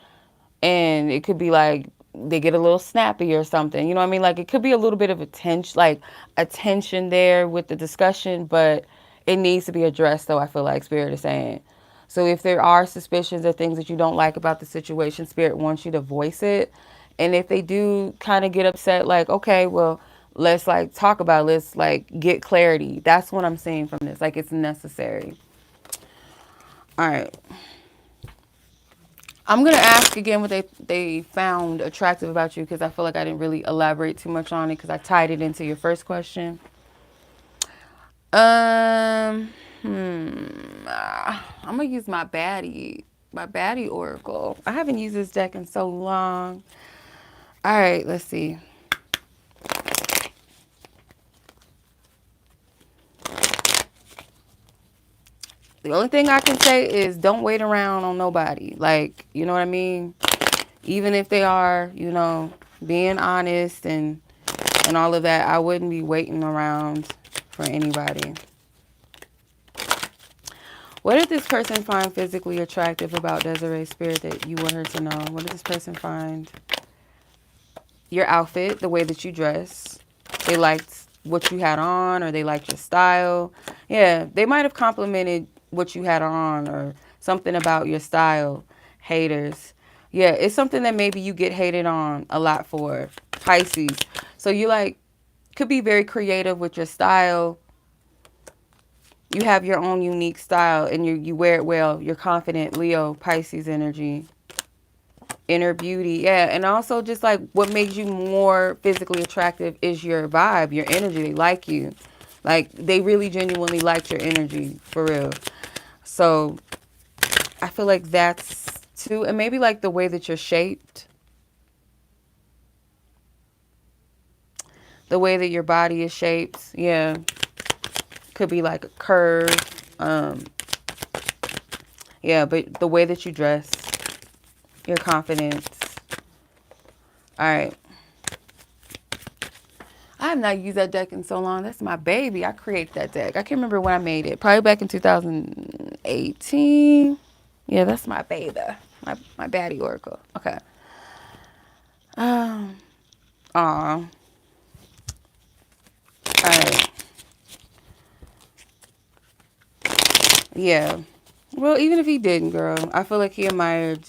and it could be like they get a little snappy or something. You know what I mean? Like it could be a little bit of a tension there with the discussion, but it needs to be addressed though, I feel like Spirit is saying. So if there are suspicions or things that you don't like about the situation, Spirit wants you to voice it. And if they do kind of get upset, like, okay, well, let's like talk about it. Let's like get clarity. That's what I'm seeing from this. Like it's necessary. All right. I'm going to ask again what they found attractive about you because I feel like I didn't really elaborate too much on it because I tied it into your first question. I'm going to use my baddie oracle. I haven't used this deck in so long. All right, let's see. The only thing I can say is don't wait around on nobody. Like, you know what I mean? Even if they are, being honest and all of that, I wouldn't be waiting around for anybody. What did this person find physically attractive about Dezarae Spirit that you want her to know? What did this person find? Your outfit, the way that you dress. They liked what you had on, or they liked your style. Yeah, they might have complimented what you had on or something about your style. Haters. Yeah, it's something that maybe you get hated on a lot for. Pisces. So you could be very creative with your style. You have your own unique style and you wear it well. You're confident. Leo, Pisces energy. Inner beauty. Yeah. And also just like what makes you more physically attractive is your vibe, your energy. They like you. Like they really genuinely like your energy for real. So I feel like that's too, and maybe like the way that you're shaped. The way that your body is shaped. Yeah. Could be like a curve. Yeah, but the way that you dress, your confidence. All right. I have not used that deck in so long. That's my baby. I created that deck. I can't remember when I made it. Probably back in 2018. Yeah, that's my baby. My baddie oracle. Okay. Aw. All right. Yeah. Well, even if he didn't, girl, I feel like he admired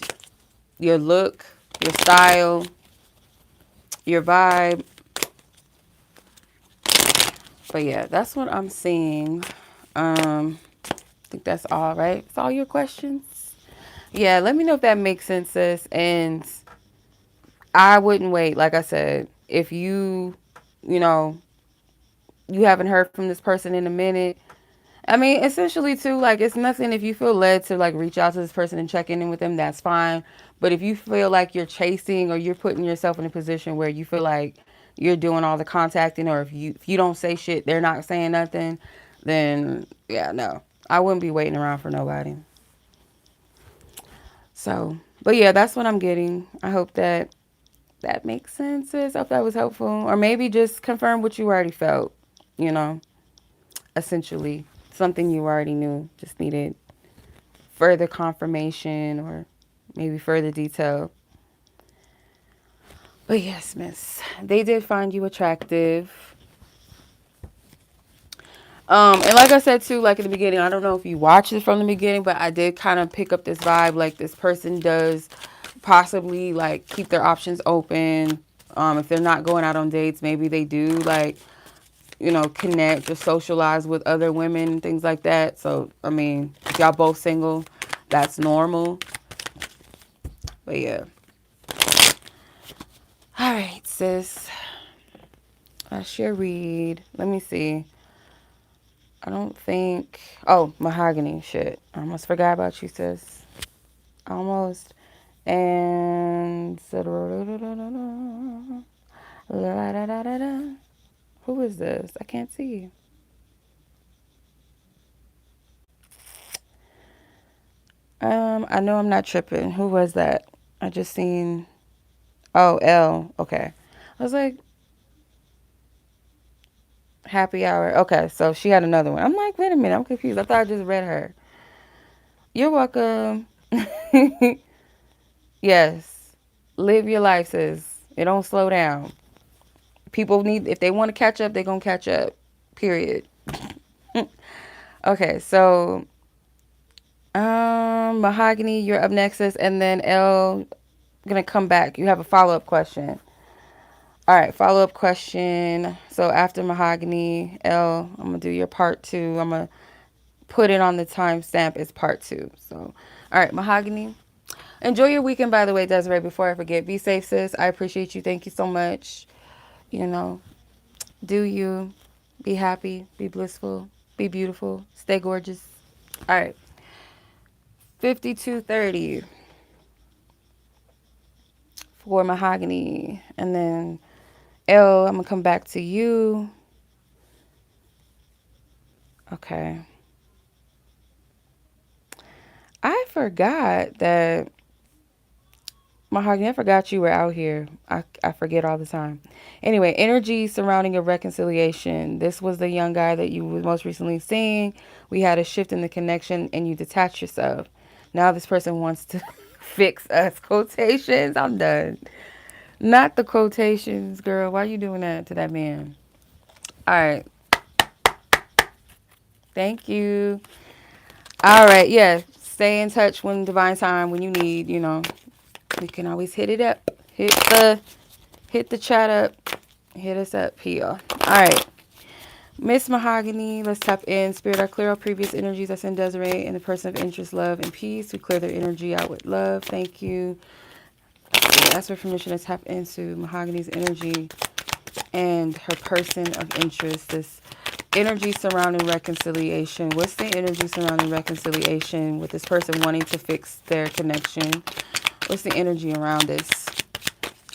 your look, your style, your vibe. But yeah, that's what I'm seeing. think that's all, right? It's all your questions. Yeah, let me know if that makes sense, sis. And I wouldn't wait. Like I said, if you know, you haven't heard from this person in a minute. I mean, essentially too, like it's nothing if you feel led to like reach out to this person and check in with them, that's fine. But if you feel like you're chasing or you're putting yourself in a position where you feel like you're doing all the contacting, or if you don't say shit, they're not saying nothing, then yeah, no. I wouldn't be waiting around for nobody. So, but yeah, that's what I'm getting. I hope that makes sense, sis. I hope that was helpful. Or maybe just confirm what you already felt, you know, essentially. Something you already knew, just needed further confirmation or maybe further detail. But yes, miss, they did find you attractive. And like I said too, like in the beginning, I don't know if you watched it from the beginning, but I did kind of pick up this vibe, like this person does possibly like keep their options open. If they're not going out on dates, maybe they do like, connect or socialize with other women, things like that. So, I mean, if y'all both single, that's normal. But yeah. All right, sis. That's your read. Let me see. I don't think. Oh, Mahogany. Shit. I almost forgot about you, sis. Almost. And. Who is this? I can't see. I know I'm not tripping. Who was that? I just seen. Oh, Elle. Okay. I was like, happy hour. Okay, so she had another one. I'm like, wait a minute. I'm confused. I thought I just read her. You're welcome. Yes. Live your life, sis. It don't slow down. People need, if they want to catch up, they're going to catch up. Period. Okay, so Mahogany, you're up next, sis, and then Elle gonna come back. You have a follow-up question. All right, follow-up question. So after Mahogany, Elle, I'm gonna do your part two. I'm gonna put it on the timestamp as part two. So, all right, Mahogany. Enjoy your weekend, by the way, Dezarae. Before I forget, be safe, sis. I appreciate you. Thank you so much. You know, do you. Be happy. Be blissful. Be beautiful. Stay gorgeous. All right. 5230 for Mahogany. And then, Elle, I'm going to come back to you. Okay. I forgot that Mahogany, I forgot you were out here. I forget all the time. Anyway, energy surrounding a reconciliation. This was the young guy that you were most recently seeing. We had a shift in the connection and you detached yourself. Now this person wants to fix us. Quotations. I'm done. Not the quotations, girl. Why are you doing that to that man? All right. Thank you. All right. Yeah. Stay in touch when divine time, when you need, we can always hit it up. Hit the chat up. Hit us up here. All right. Miss Mahogany, let's tap in. Spirit, I clear out previous energies I send Dezarae and the person of interest, love, and peace. We clear their energy out with love. Thank you. Ask for permission to tap into Mahogany's energy and her person of interest. This energy surrounding reconciliation. What's the energy surrounding reconciliation with this person wanting to fix their connection? What's the energy around this?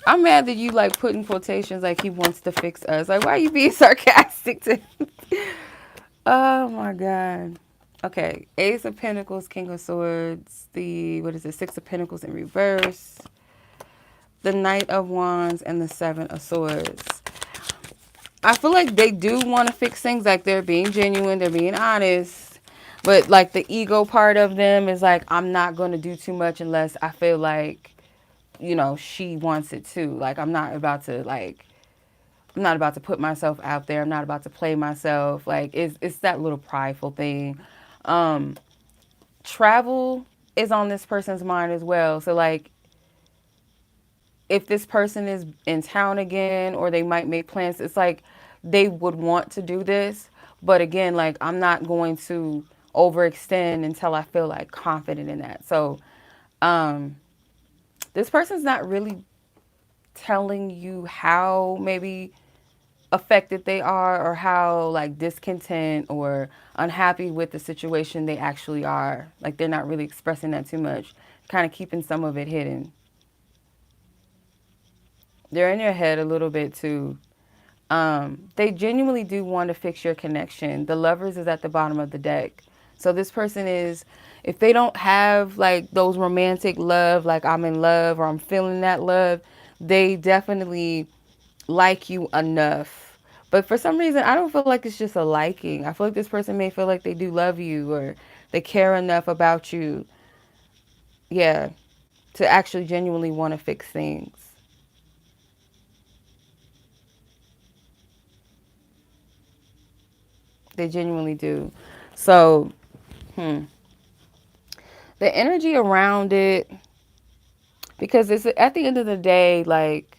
I'm mad that you like putting quotations like he wants to fix us. Like, why are you being sarcastic to Oh my God. Okay. Ace of Pentacles, King of Swords, Six of Pentacles in reverse, the Knight of Wands, and the Seven of Swords. I feel like they do want to fix things, like they're being genuine, they're being honest. But like the ego part of them is like, I'm not going to do too much unless I feel like, she wants it too. Like I'm not about to put myself out there. I'm not about to play myself. Like it's that little prideful thing. Travel is on this person's mind as well. So like if this person is in town again or they might make plans, it's like they would want to do this. But again, like I'm not going to overextend until I feel like confident in that. So um, this person's not really telling you how maybe affected they are or how like discontent or unhappy with the situation they actually are. Like they're not really expressing that too much, kind of keeping some of it hidden. They're in your head a little bit too. They genuinely do want to fix your connection. The lovers is at the bottom of the deck. So this person is, if they don't have like those romantic love, like I'm in love or I'm feeling that love, they definitely like you enough. But for some reason, I don't feel like it's just a liking. I feel like this person may feel like they do love you or they care enough about you. Yeah, to actually genuinely want to fix things. They genuinely do. So, hmm. The energy around it, because it's at the end of the day, like,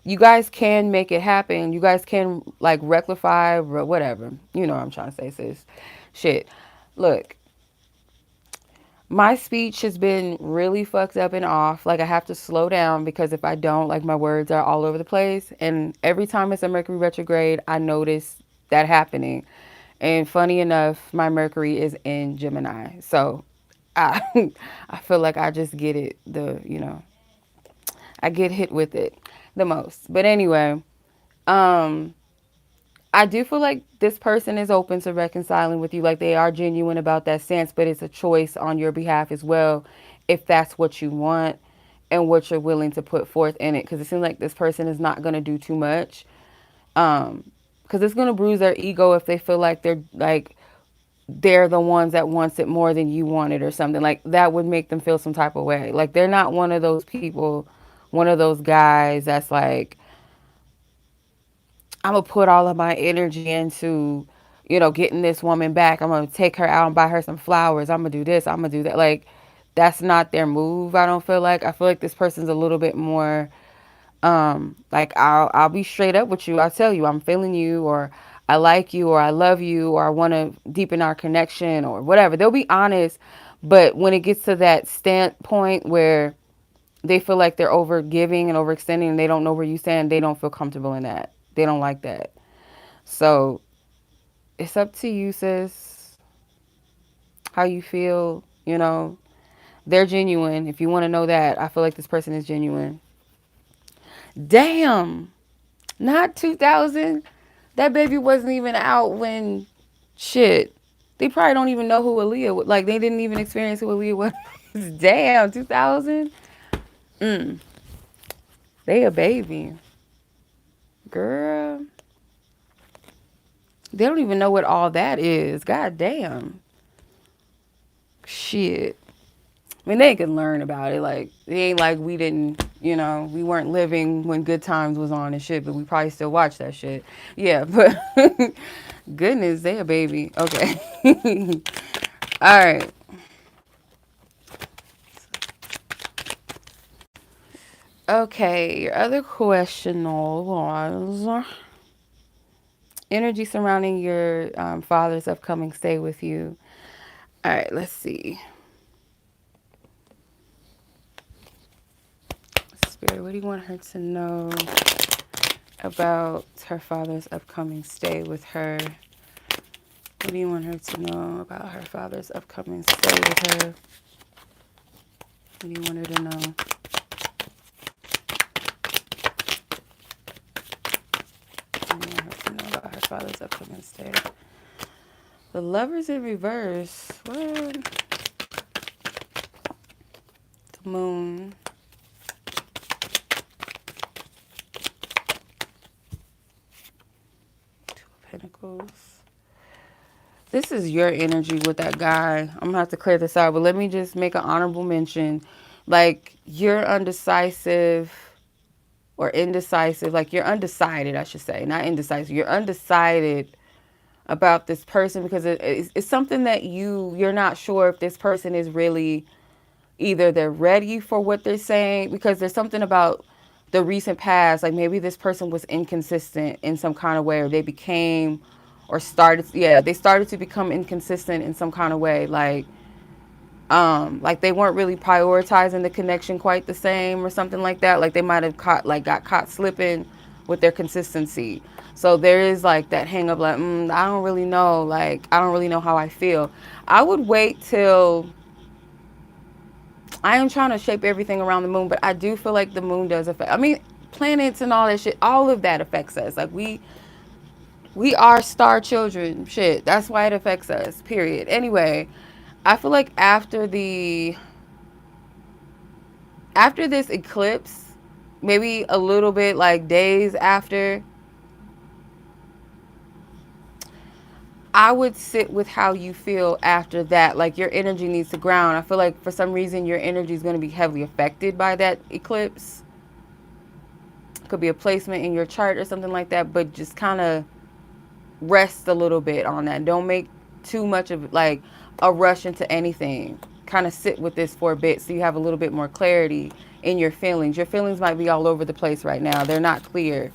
you guys can make it happen. You guys can, like, rectify, whatever. You know what I'm trying to say, sis. Shit. Look, my speech has been really fucked up and off. Like, I have to slow down because if I don't, like, my words are all over the place. And every time it's a Mercury retrograde, I notice that happening. And funny enough, my Mercury is in Gemini. So I, I feel like I just get it, I get hit with it the most. But anyway, um, I do feel like this person is open to reconciling with you. Like they are genuine about that sense, but it's a choice on your behalf as well if that's what you want and what you're willing to put forth in it. Because it seems like this person is not going to do too much. Because it's going to bruise their ego if they feel like they're the ones that wants it more than you want it or something. Like that would make them feel some type of way. Like they're not one of those people, one of those guys that's like, I'm gonna put all of my energy into, getting this woman back. I'm gonna take her out and buy her some flowers. I'm gonna do this. I'm gonna do that. Like, that's not their move. I don't feel like. I feel like this person's a little bit more, like I'll be straight up with you. I'll tell you I'm feeling you, or I like you, or I love you, or I want to deepen our connection, or whatever. They'll be honest, but when it gets to that standpoint where they feel like they're over giving and overextending and they don't know where you stand, they don't feel comfortable in that. They don't like that. So it's up to you, sis, how you feel. They're genuine. If you want to know that, I feel like this person is genuine. Damn, not 2000. That baby wasn't even out when shit. They probably don't even know who Aaliyah was. Like, they didn't even experience who Aaliyah was. Damn, 2000? Mm, they a baby. Girl, they don't even know what all that is. God damn. Shit. I mean, they can learn about it. Like, it ain't like we didn't, we weren't living when Good Times was on and shit, but we probably still watch that shit. Yeah, but goodness, they a baby. Okay. All right. Okay, your other question was energy surrounding your father's upcoming stay with you. All right, let's see. Spirit, what do you want her to know about her father's upcoming stay with her? What do you want her to know about her father's upcoming stay with her? What do you want her to know? What do you want her to know about her father's upcoming stay? The Lovers in reverse. What? The Moon. Two of Pentacles. This is your energy with that guy. I'm going to have to clear this out, but let me just make an honorable mention. Like, you're undecisive or indecisive. Like, you're undecided, I should say. Not indecisive. You're undecided about this person because it's something that you're not sure if this person is really either they're ready for what they're saying, because there's something about the recent past. Like, maybe this person was inconsistent in some kind of way, or they became or started, yeah, they started to become inconsistent in some kind of way. Like they weren't really prioritizing the connection quite the same or something like that. Like they might have got caught slipping with their consistency. So there is like that hang up, like, I don't really know. Like, I don't really know how I feel. I would wait till, I am trying to shape everything around the moon, but I do feel like the moon does affect, I mean, planets and all that shit, all of that affects us. Like we are star children. Shit. That's why it affects us. Period. Anyway, I feel like after this eclipse, maybe a little bit like days after, I would sit with how you feel after that. Like your energy needs to ground. I feel like for some reason your energy is going to be heavily affected by that eclipse. Could be a placement in your chart or something like that, but just kind of rest a little bit on that. Don't make too much of like a rush into anything. Kind of sit with this for a bit so you have a little bit more clarity in your feelings. Your feelings might be all over the place right now. They're not clear.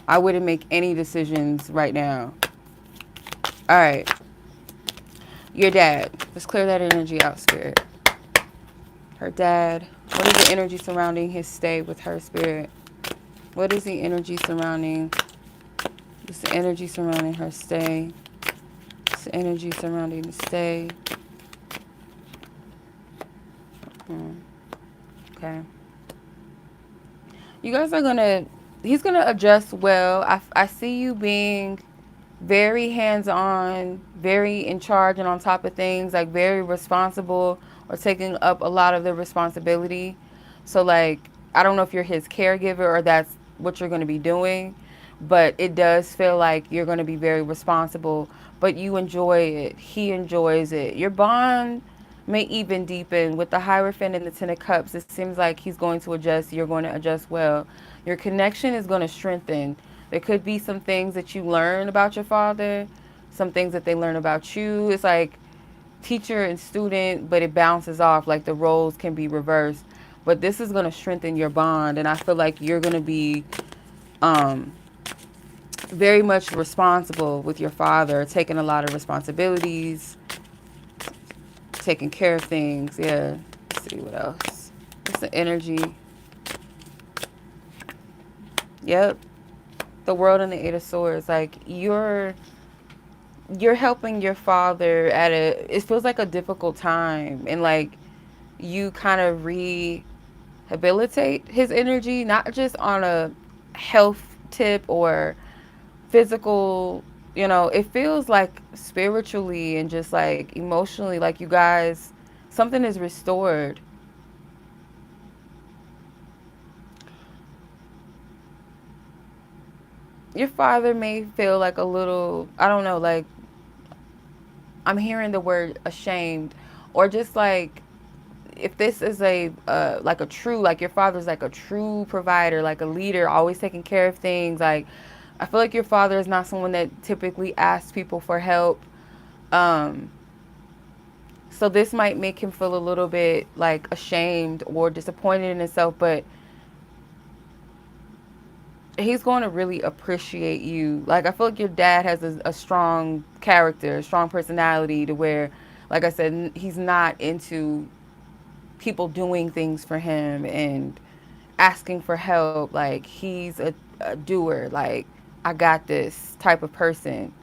I wouldn't make any decisions right now. All right. Your dad. Let's clear that energy out, Spirit. Her dad. What is the energy surrounding his stay with her, Spirit? What is the energy surrounding? What's the energy surrounding her stay? What's the energy surrounding the stay? Okay. You guys are gonna, he's gonna adjust well. I see you being very hands-on, very in charge and on top of things, like very responsible or taking up a lot of the responsibility. So like, I don't know if you're his caregiver or that's what you're going to be doing, but it does feel like you're going to be very responsible, but you enjoy it. He enjoys it. Your bond may even deepen with the Hierophant and the Ten of Cups. It seems like he's going to adjust. You're going to adjust well. Your connection is going to strengthen. There could be some things that you learn about your father, some things that they learn about you. It's like teacher and student, but it bounces off. Like the roles can be reversed. But this is going to strengthen your bond. And I feel like you're going to be very much responsible with your father, taking a lot of responsibilities, taking care of things. Yeah. Let's see what else. What's the energy? Yep. The World and the Eight of Swords. Like you're helping your father at it feels like a difficult time, and like you kind of rehabilitate his energy, not just on a health tip or physical, it feels like spiritually and just like emotionally, like you guys, something is restored. Your father may feel like a little, I don't know, like I'm hearing the word ashamed, or just like if this is a like a true, like your father's like a true provider, like a leader, always taking care of things. Like I feel like your father is not someone that typically asks people for help. So this might make him feel a little bit like ashamed or disappointed in himself, but he's going to really appreciate you. Like I feel like your dad has a strong character, a strong personality to where, like I said, he's not into people doing things for him and asking for help. Like he's a doer, like I got this type of person.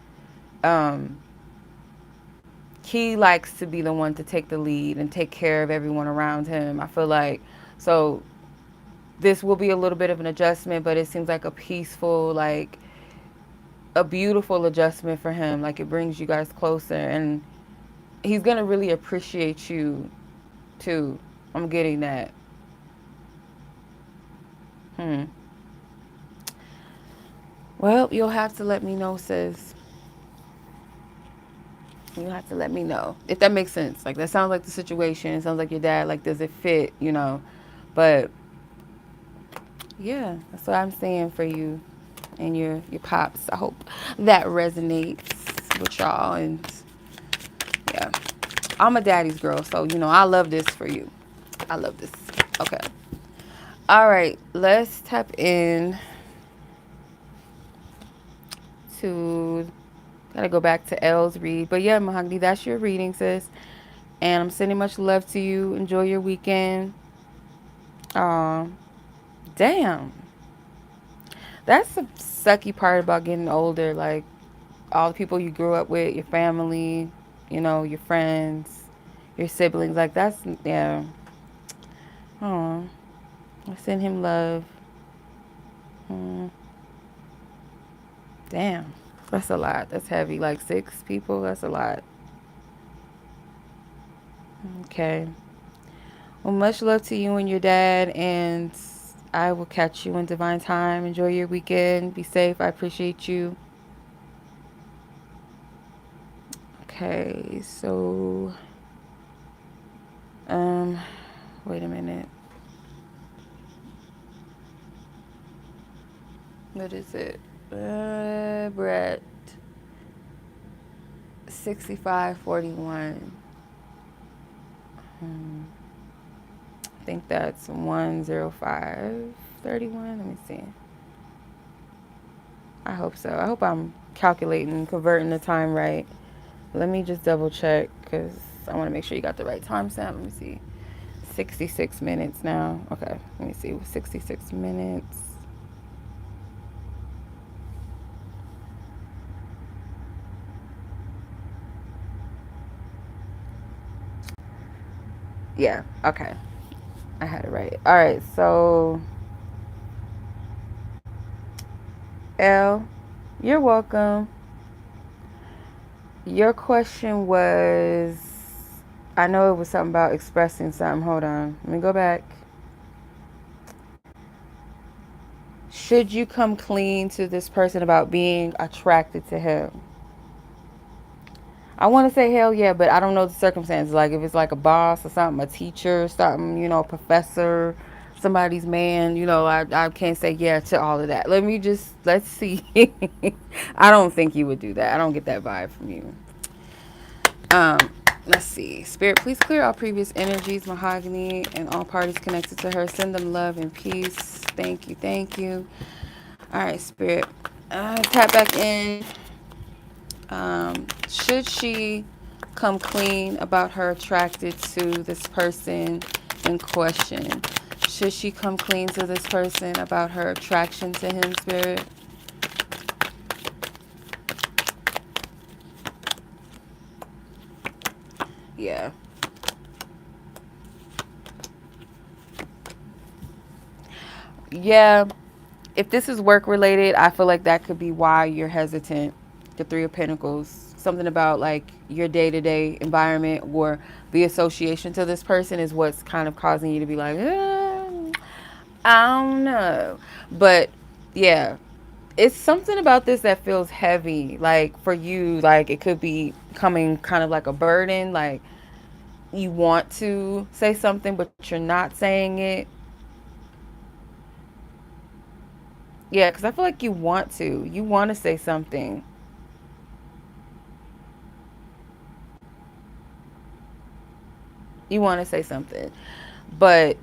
He likes to be the one to take the lead and take care of everyone around him. I feel like, so this will be a little bit of an adjustment, but it seems like a peaceful, like a beautiful adjustment for him. Like it brings you guys closer, and he's gonna really appreciate you too. I'm getting that. Well, you'll have to let me know, sis. You have to let me know if that makes sense. Like that sounds like the situation. It sounds like your dad. Like, does it fit? But yeah, that's what I'm saying for you and your pops. I hope that resonates with y'all. And yeah, I'm a daddy's girl, so I love this for you. I love this. Okay. All right, let's tap in to Gotta go back to Elle's read. But yeah, Mahogany, that's your reading, sis. And I'm sending much love to you. Enjoy your weekend. Um, damn. That's the sucky part about getting older. Like all the people you grew up with, your family, your friends, your siblings. Like that's yeah. Oh, I send him love. Mm, damn. That's a lot. That's heavy. Like 6 people. That's a lot. Okay. Well, much love to you and your dad, and I will catch you in divine time. Enjoy your weekend. Be safe. I appreciate you. Okay, so um wait a minute. What is it? We're at 6541. I think that's 10531. Let me see. I hope so. I hope I'm calculating and converting the time right. Let me just double check because I want to make sure you got the right time stamp. Let me see. 66 minutes now. Okay, let me see. 66 minutes. Yeah, okay. I had it right. All right, so Elle, you're welcome. Your question was, I know it was something about expressing something. Hold on. Let me go back. Should you come clean to this person about being attracted to him? I want to say hell yeah, but I don't know the circumstances. Like if it's like a boss or something, a teacher, something, a professor, somebody's man, I can't say yeah to all of that. Let's see. I don't think you would do that. I don't get that vibe from you. Um, let's see. Spirit, please clear all previous energies, Mahogany, and all parties connected to her. Send them love and peace. Thank you, thank you. All right, Spirit. Tap back in. Should she come clean about her attracted to this person in question? Should she come clean to this person about her attraction to him, Spirit? Yeah. Yeah. If this is work related, I feel like that could be why you're hesitant. The Three of Pentacles. Something about like your day to day environment or the association to this person is what's kind of causing you to be like, I don't know. But yeah, it's something about this that feels heavy. Like for you, like it could be coming kind of like a burden. Like you want to say something, but you're not saying it. Yeah, because I feel like you want to. You want to say something. You want to say something. But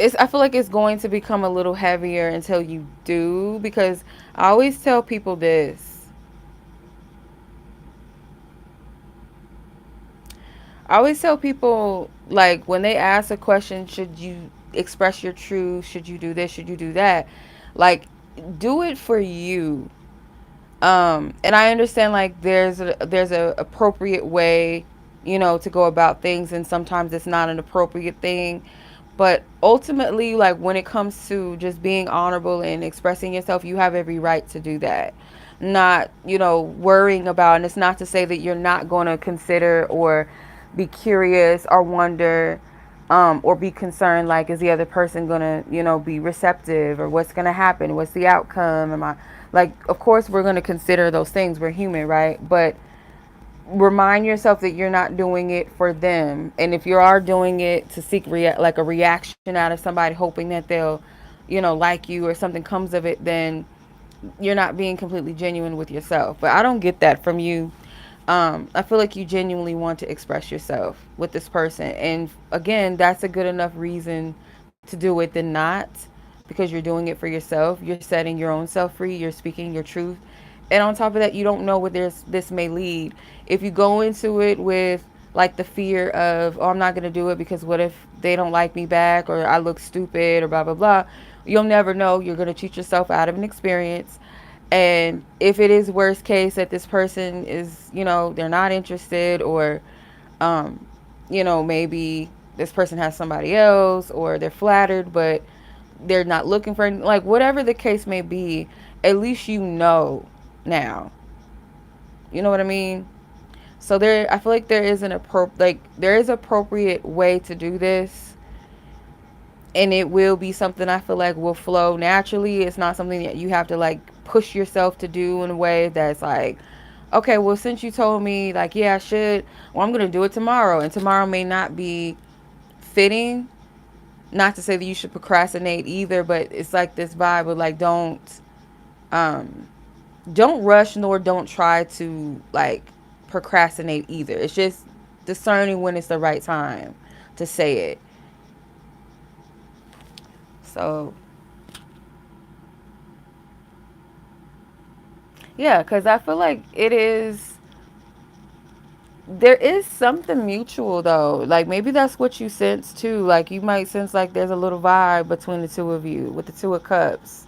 I feel like it's going to become a little heavier until you do, because I always tell people this. I always tell people, like, when they ask a question, should you express your truth? Should you do this? Should you do that? Like, do it for you. And I understand, like, there's a appropriate way, to go about things, and sometimes it's not an appropriate thing. But ultimately, like, when it comes to just being honorable and expressing yourself, you have every right to do that. Not, worrying about, and it's not to say that you're not going to consider or be curious or wonder, or be concerned, like, is the other person going to, be receptive, or what's going to happen? What's the outcome? Am I, like, of course, we're going to consider those things. We're human, right? But remind yourself that you're not doing it for them. And if you are doing it to seek like a reaction out of somebody, hoping that they'll, like you or something comes of it, then you're not being completely genuine with yourself. But I don't get that from you. I feel like you genuinely want to express yourself with this person. And again, that's a good enough reason to do it than not, because you're doing it for yourself. You're setting your own self free. You're speaking your truth. And on top of that, you don't know where this may lead. If you go into it with like the fear of, oh, I'm not going to do it because what if they don't like me back, or I look stupid, or blah, blah, blah, you'll never know. You're going to cheat yourself out of an experience. And if it is worst case that this person is, they're not interested, or, um, maybe this person has somebody else, or they're flattered, but they're not looking for any, like whatever the case may be, at least now. You know what I mean? So I feel like there is appropriate way to do this, and it will be something I feel like will flow naturally. It's not something that you have to like push yourself to do in a way that's like, okay, well, since you told me like, yeah, I should, well, I'm gonna do it tomorrow, and tomorrow may not be fitting. Not to say that you should procrastinate either, but it's like this vibe of like, um don't rush, nor don't try to like procrastinate either. It's just discerning when it's the right time to say it. So yeah, because I feel like there is something mutual though. Like maybe that's what you sense too. Like you might sense like there's a little vibe between the two of you with the Two of Cups.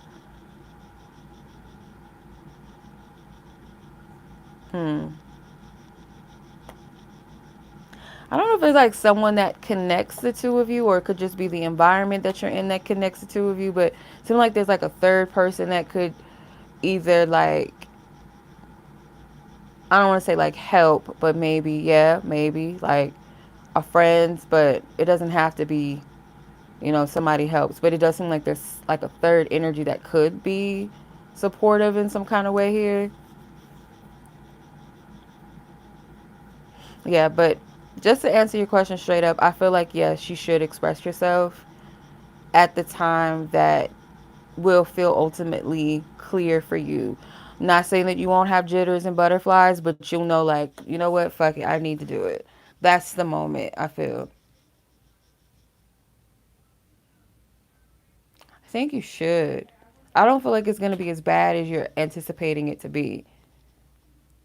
Hmm. I don't know if it's like someone that connects the two of you, or it could just be the environment that you're in that connects the two of you. But it seems like there's like a third person that could either like, I don't want to say like help, but maybe, yeah, maybe like a friend, but it doesn't have to be, somebody helps. But it does seem like there's like a third energy that could be supportive in some kind of way here. Yeah, but just to answer your question straight up, I feel like, yes, you should express yourself at the time that will feel ultimately clear for you. Not saying that you won't have jitters and butterflies, but you'll know, like, you know what, fuck it, I need to do it. That's the moment, I feel. I think you should. I don't feel like it's going to be as bad as you're anticipating it to be.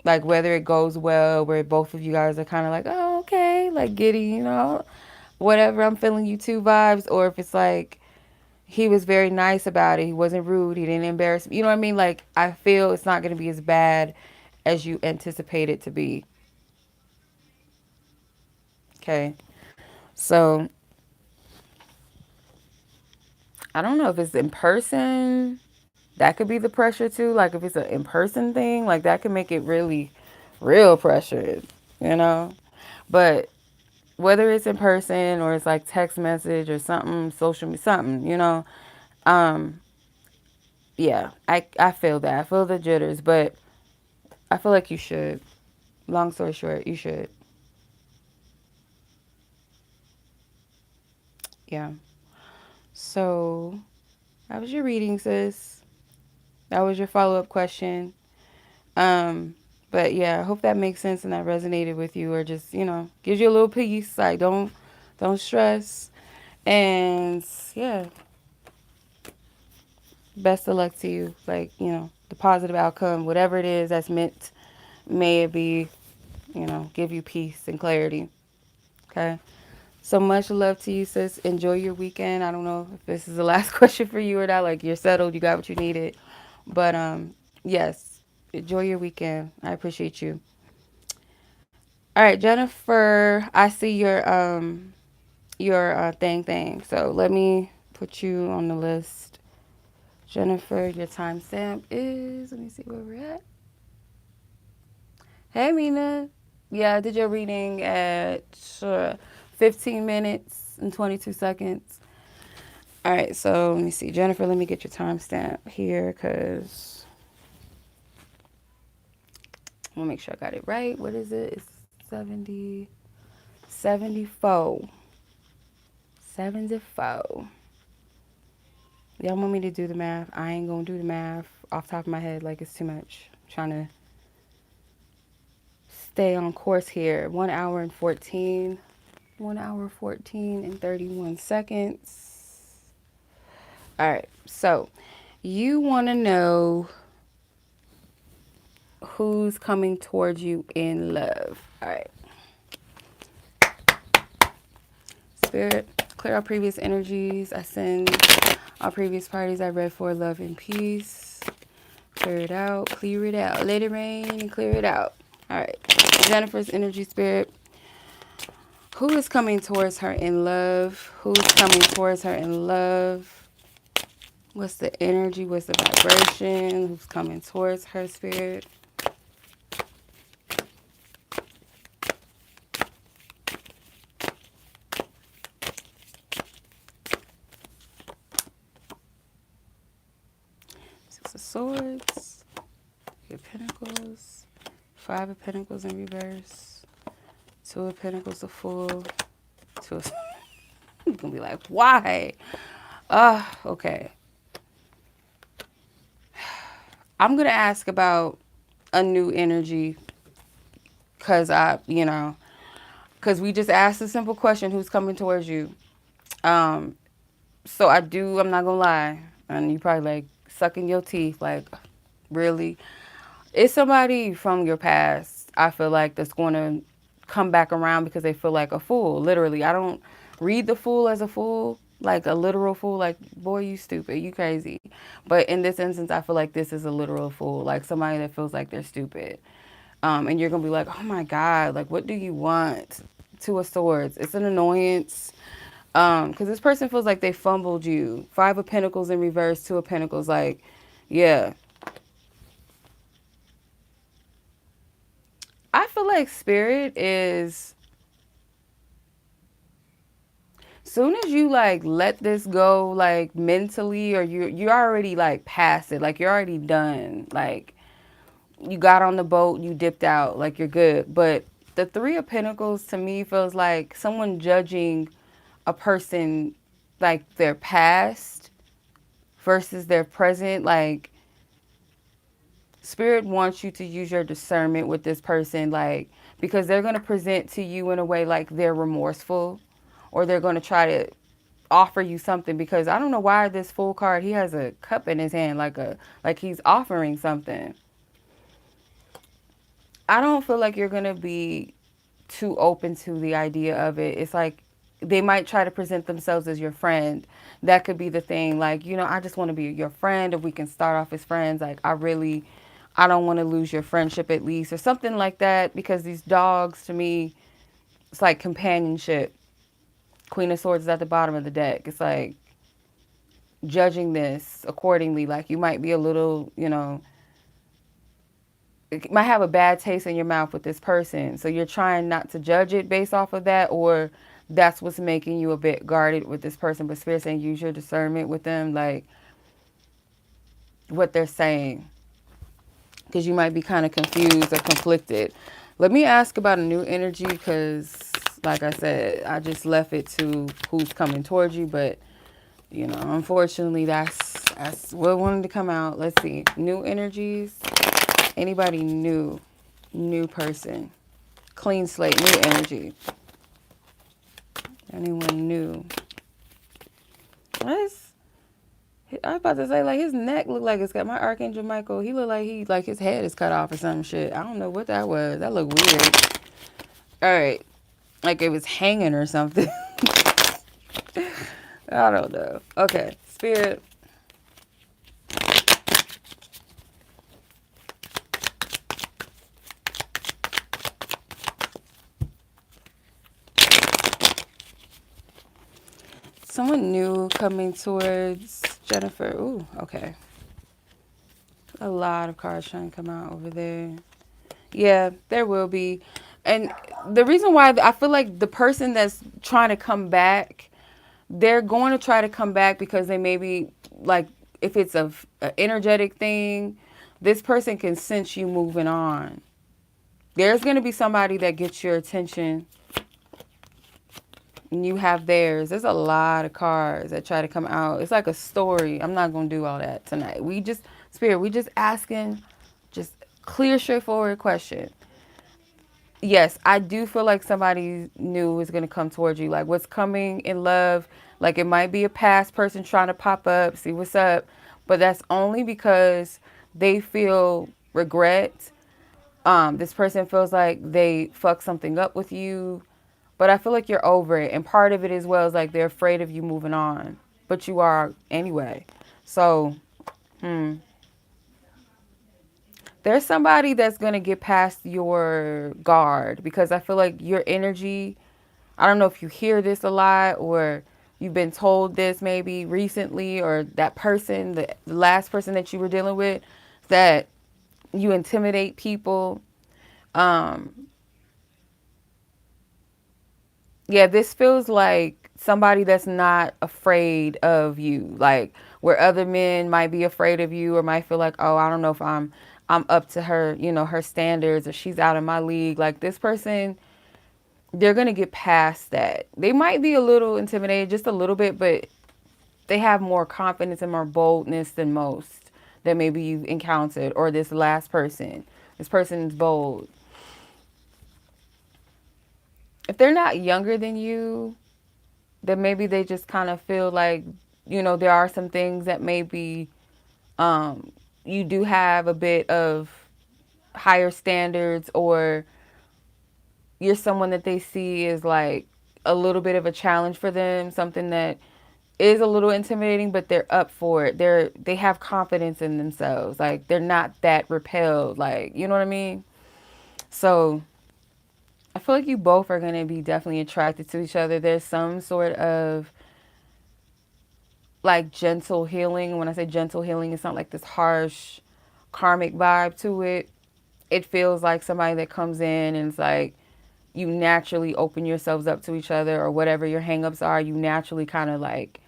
Like, whether it goes well, where both of you guys are kind of like, oh, okay, like giddy, whatever, I'm feeling you too vibes, or if it's like, he was very nice about it. He wasn't rude. He didn't embarrass me. You know what I mean? Like, I feel it's not going to be as bad as you anticipate it to be. Okay. So, I don't know if it's in person. That could be the pressure too. Like, if it's an in person thing, like, that could make it really real pressure, you know? But whether it's in person or it's like text message or something, social media, something, um, yeah, I feel that. I feel the jitters, but I feel like you should. Long story short, you should. Yeah. So that was your reading, sis. That was your follow-up question. Um, but yeah, I hope that makes sense and that resonated with you, or just, gives you a little peace. Like, don't stress. And yeah, best of luck to you. Like, the positive outcome, whatever it is that's meant, may it be, give you peace and clarity. Okay. So much love to you, sis. Enjoy your weekend. I don't know if this is the last question for you or not. Like, you're settled, you got what you needed. But yes, enjoy your weekend. I appreciate you. All right, Jennifer, I see your thing. So let me put you on the list. Jennifer, your timestamp is, let me see where we're at. Hey, Minah. Yeah, I did your reading at 15 minutes and 22 seconds. All right, so let me see. Jennifer, let me get your timestamp here, because I want to make sure I got it right. What is it? It's 70, 74. 74. Y'all want me to do the math? I ain't going to do the math off the top of my head. Like, it's too much. I'm trying to stay on course here. 1 hour and 14. 1 hour, 14 and 31 seconds. All right, so you want to know who's coming towards you in love. All right. Spirit, clear our previous energies. I send our previous parties I read for love and peace. Clear it out. Clear it out. Let it rain and clear it out. All right. Jennifer's energy, spirit. Who is coming towards her in love? Who's coming towards her in love? What's the energy? What's the vibration? Who's coming towards her, spirit? Six of Swords. Three of Pentacles. Five of Pentacles in reverse. Two of Pentacles, a Fool. Two of... You're going to be like, why? Okay. I'm going to ask about a new energy because because we just asked a simple question, who's coming towards you? I'm not going to lie. And you probably like sucking your teeth, like, really? It's somebody from your past, I feel like, that's going to come back around because they feel like a fool. Literally, I don't read the fool as a fool, like a literal fool, like, boy, you stupid, you crazy. But in this instance, I feel like this is a literal fool, like somebody that feels like they're stupid. And you're going to be like, oh my God, like, what do you want? Two of Swords. It's an annoyance. Because this person feels like they fumbled you. Five of Pentacles in reverse, Two of Pentacles, like, yeah. I feel like spirit is, soon as you like let this go, like mentally, or you're already like past it, like you're already done, like you got on the boat, you dipped out, like you're good. But the Three of Pentacles to me feels like someone judging a person, like their past versus their present. Like, spirit wants you to use your discernment with this person, like, because they're going to present to you in a way like they're remorseful, or they're going to try to offer you something. Because I don't know why this Fool card, he has a cup in his hand, like he's offering something. I don't feel like you're going to be too open to the idea of it. It's like they might try to present themselves as your friend. That could be the thing. Like, I just want to be your friend, if we can start off as friends. Like, I don't want to lose your friendship at least, or something like that. Because these dogs, to me, it's like companionship. Queen of Swords is at the bottom of the deck. It's like judging this accordingly. Like, you might be a little, it might have a bad taste in your mouth with this person. So you're trying not to judge it based off of that, or that's what's making you a bit guarded with this person. But Spirit saying use your discernment with them, like what they're saying, because you might be kind of confused or conflicted. Let me ask about a new energy, because like I said, I just left it to who's coming towards you. But, unfortunately, that's what wanted to come out. Let's see. New energies. Anybody new? New person. Clean slate. New energy. Anyone new? I was about to say, like, his neck looked like it's got my Archangel Michael. He looked like his head is cut off or some shit. I don't know what that was. That looked weird. All right. Like it was hanging or something. I don't know. Okay. Spirit. Someone new coming towards Jennifer. Ooh, okay. A lot of cards trying to come out over there. Yeah, there will be. And the reason why I feel like the person that's trying to come back, they're going to try to come back because they maybe, like, if it's a energetic thing, this person can sense you moving on. There's going to be somebody that gets your attention and you have theirs. There's a lot of cards that try to come out. It's like a story. I'm not going to do all that tonight. Spirit, we just asking just clear, straightforward question. Yes, I do feel like somebody new is going to come towards you. Like what's coming in love, like it might be a past person trying to pop up, see what's up. But that's only because they feel regret. This person feels like they fucked something up with you, but I feel like you're over it. And part of it as well is like they're afraid of you moving on, but you are anyway. So, there's somebody that's going to get past your guard because I feel like your energy, I don't know if you hear this a lot or you've been told this maybe recently, or that person, the last person that you were dealing with, that you intimidate people. Um, yeah, this feels like somebody that's not afraid of you. Like where other men might be afraid of you or might feel like, oh, I don't know if I'm up to her, her standards, or she's out of my league. Like this person, they're gonna get past that. They might be a little intimidated, just a little bit, but they have more confidence and more boldness than most that maybe you've encountered. Or this last person. This person's bold. If they're not younger than you, then maybe they just kind of feel like, there are some things that maybe you do have a bit of higher standards, or you're someone that they see as like a little bit of a challenge for them, something that is a little intimidating, but they're up for it. They have confidence in themselves. Like they're not that repelled, like, you know what I mean? So I feel like you both are going to be definitely attracted to each other. There's some sort of like gentle healing. When I say gentle healing, it's not like this harsh karmic vibe to it. It feels like somebody that comes in and it's like you naturally open yourselves up to each other, or whatever your hangups are, you naturally kind of like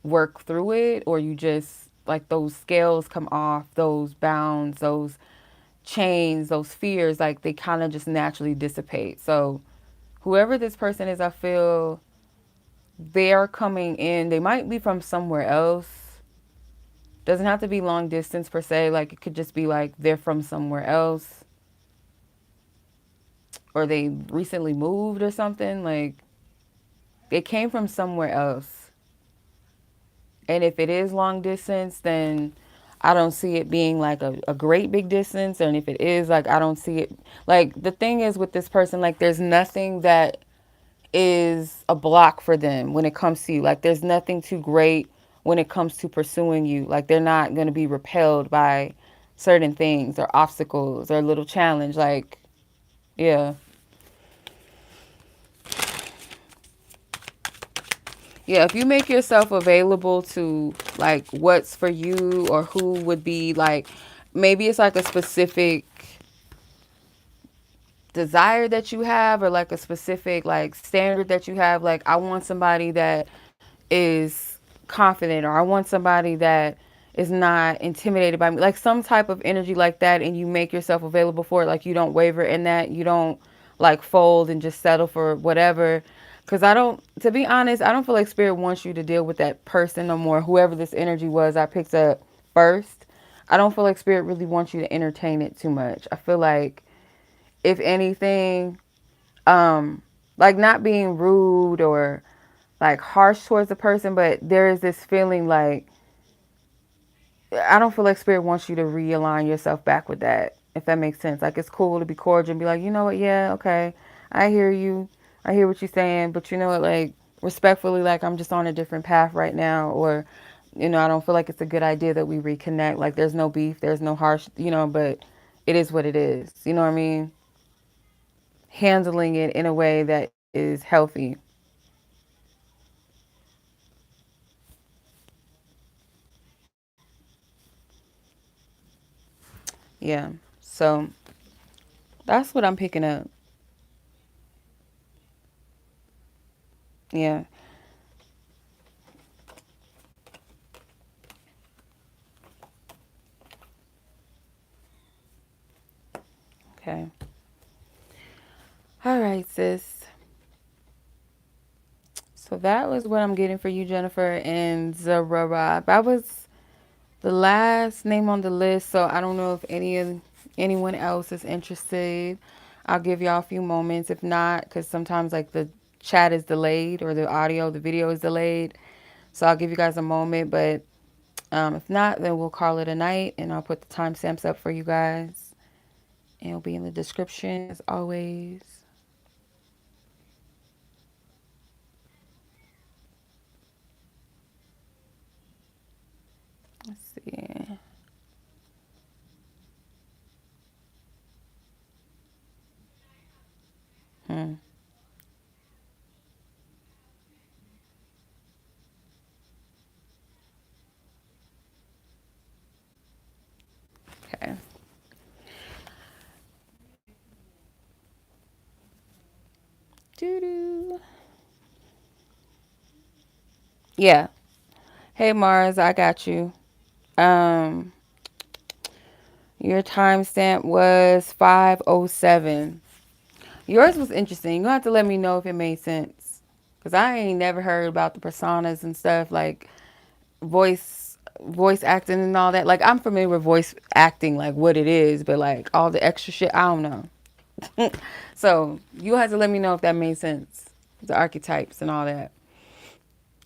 work through it, or you just like those scales come off, those bounds, those chains, those fears, like they kind of just naturally dissipate. So whoever this person is, I feel they're coming in. They might be from somewhere else. Doesn't have to be long distance per se. Like it could just be like they're from somewhere else, or they recently moved or something. Like they came from somewhere else. And if it is long distance, then I don't see it being like a great big distance. And if it is, like, I don't see it. Like, the thing is with this person, like, there's nothing that is a block for them when it comes to you. Like, there's nothing too great when it comes to pursuing you. Like, they're not going to be repelled by certain things or obstacles or a little challenge. Like, yeah. Yeah, if you make yourself available to like what's for you, or who would be like, maybe it's like a specific desire that you have, or like a specific like standard that you have. Like, I want somebody that is confident, or I want somebody that is not intimidated by me. Like some type of energy like that, and you make yourself available for it. Like you don't waver in that. You don't like fold and just settle for whatever. Because I don't, to be honest, I don't feel like spirit wants you to deal with that person no more. Whoever this energy was I picked up first, I don't feel like spirit really wants you to entertain it too much. I feel like, if anything, like not being rude or like harsh towards the person, but there is this feeling like I don't feel like spirit wants you to realign yourself back with that, if that makes sense. Like it's cool to be cordial and be like, you know what, yeah, okay, I hear you. I hear what you're saying, but you know what, like respectfully, like I'm just on a different path right now, or I don't feel like it's a good idea that we reconnect. Like there's no beef, there's no harsh, but it is what it is. You know what I mean? Handling it in a way that is healthy. Yeah. So that's what I'm picking up. Yeah. Okay. All right, sis. So that was what I'm getting for you, Jennifer and Zarara. That was the last name on the list. So I don't know if anyone else is interested. I'll give y'all a few moments. If not, because sometimes like the chat is delayed, or the video is delayed. So I'll give you guys a moment. But if not, then we'll call it a night, and I'll put the timestamps up for you guys. It'll be in the description as always. Let's see. Hmm. Okay. Doo-doo. Yeah. Hey Mars, I got you. Um, your timestamp was 5:07. Yours was interesting. You have to let me know if it made sense. Cause I ain't never heard about the personas and stuff like voice acting and all that. Like I'm familiar with voice acting, like what it is, but like all the extra shit, I don't know. So you have to let me know if that made sense. The archetypes and all that.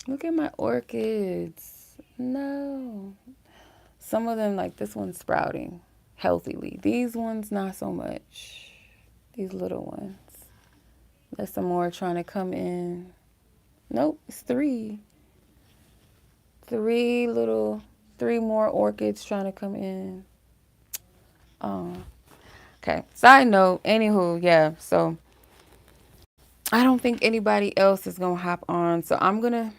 Look at my orchids. No. Some of them, like this one's sprouting healthily. These ones, not so much. These little ones. There's some more trying to come in. Nope, it's three. Three more orchids trying to come in. Oh, okay. Side note, anywho, yeah, so I don't think anybody else is going to hop on. So I'm going to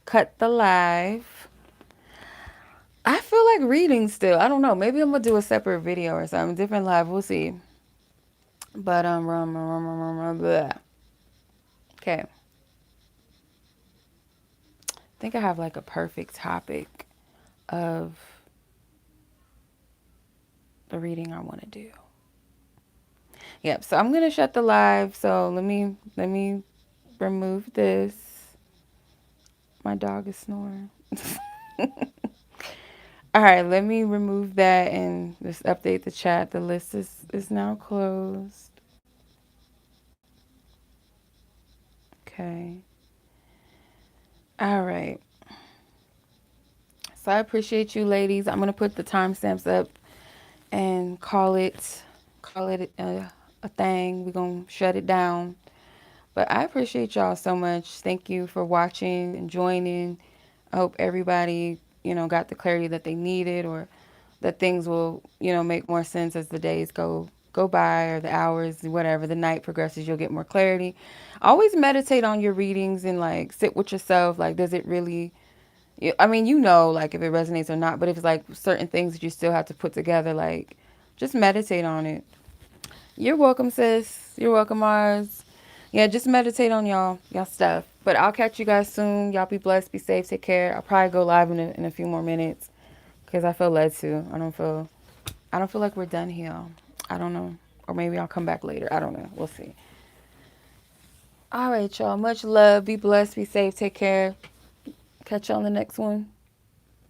cut the live. I feel like reading still. I don't know. Maybe I'm going to do a separate video or something. Different live. We'll see. But, blah. Okay. I think I have like a perfect topic of the reading I want to do. Yep. So I'm going to shut the live. So let me remove this. My dog is snoring. All right, let me remove that and just update the chat. The list is now closed. Okay. All right. So I appreciate you ladies. I'm going to put the timestamps up and call it a thing. We're going to shut it down. But I appreciate y'all so much. Thank you for watching and joining. I hope everybody, got the clarity that they needed, or that things will, make more sense as the days go by, or the hours, whatever, the night progresses, you'll get more clarity. Always meditate on your readings and like sit with yourself. Like, does it really, I mean, like if it resonates or not, but if it's like certain things that you still have to put together, like just meditate on it. You're welcome, sis. You're welcome, Mars. Yeah, just meditate on y'all stuff. But I'll catch you guys soon. Y'all be blessed, be safe, take care. I'll probably go live in a few more minutes because I feel led to. I don't feel like we're done here. I don't know. Or maybe I'll come back later. I don't know. We'll see. All right, y'all. Much love. Be blessed, be safe, take care. Catch y'all on the next one.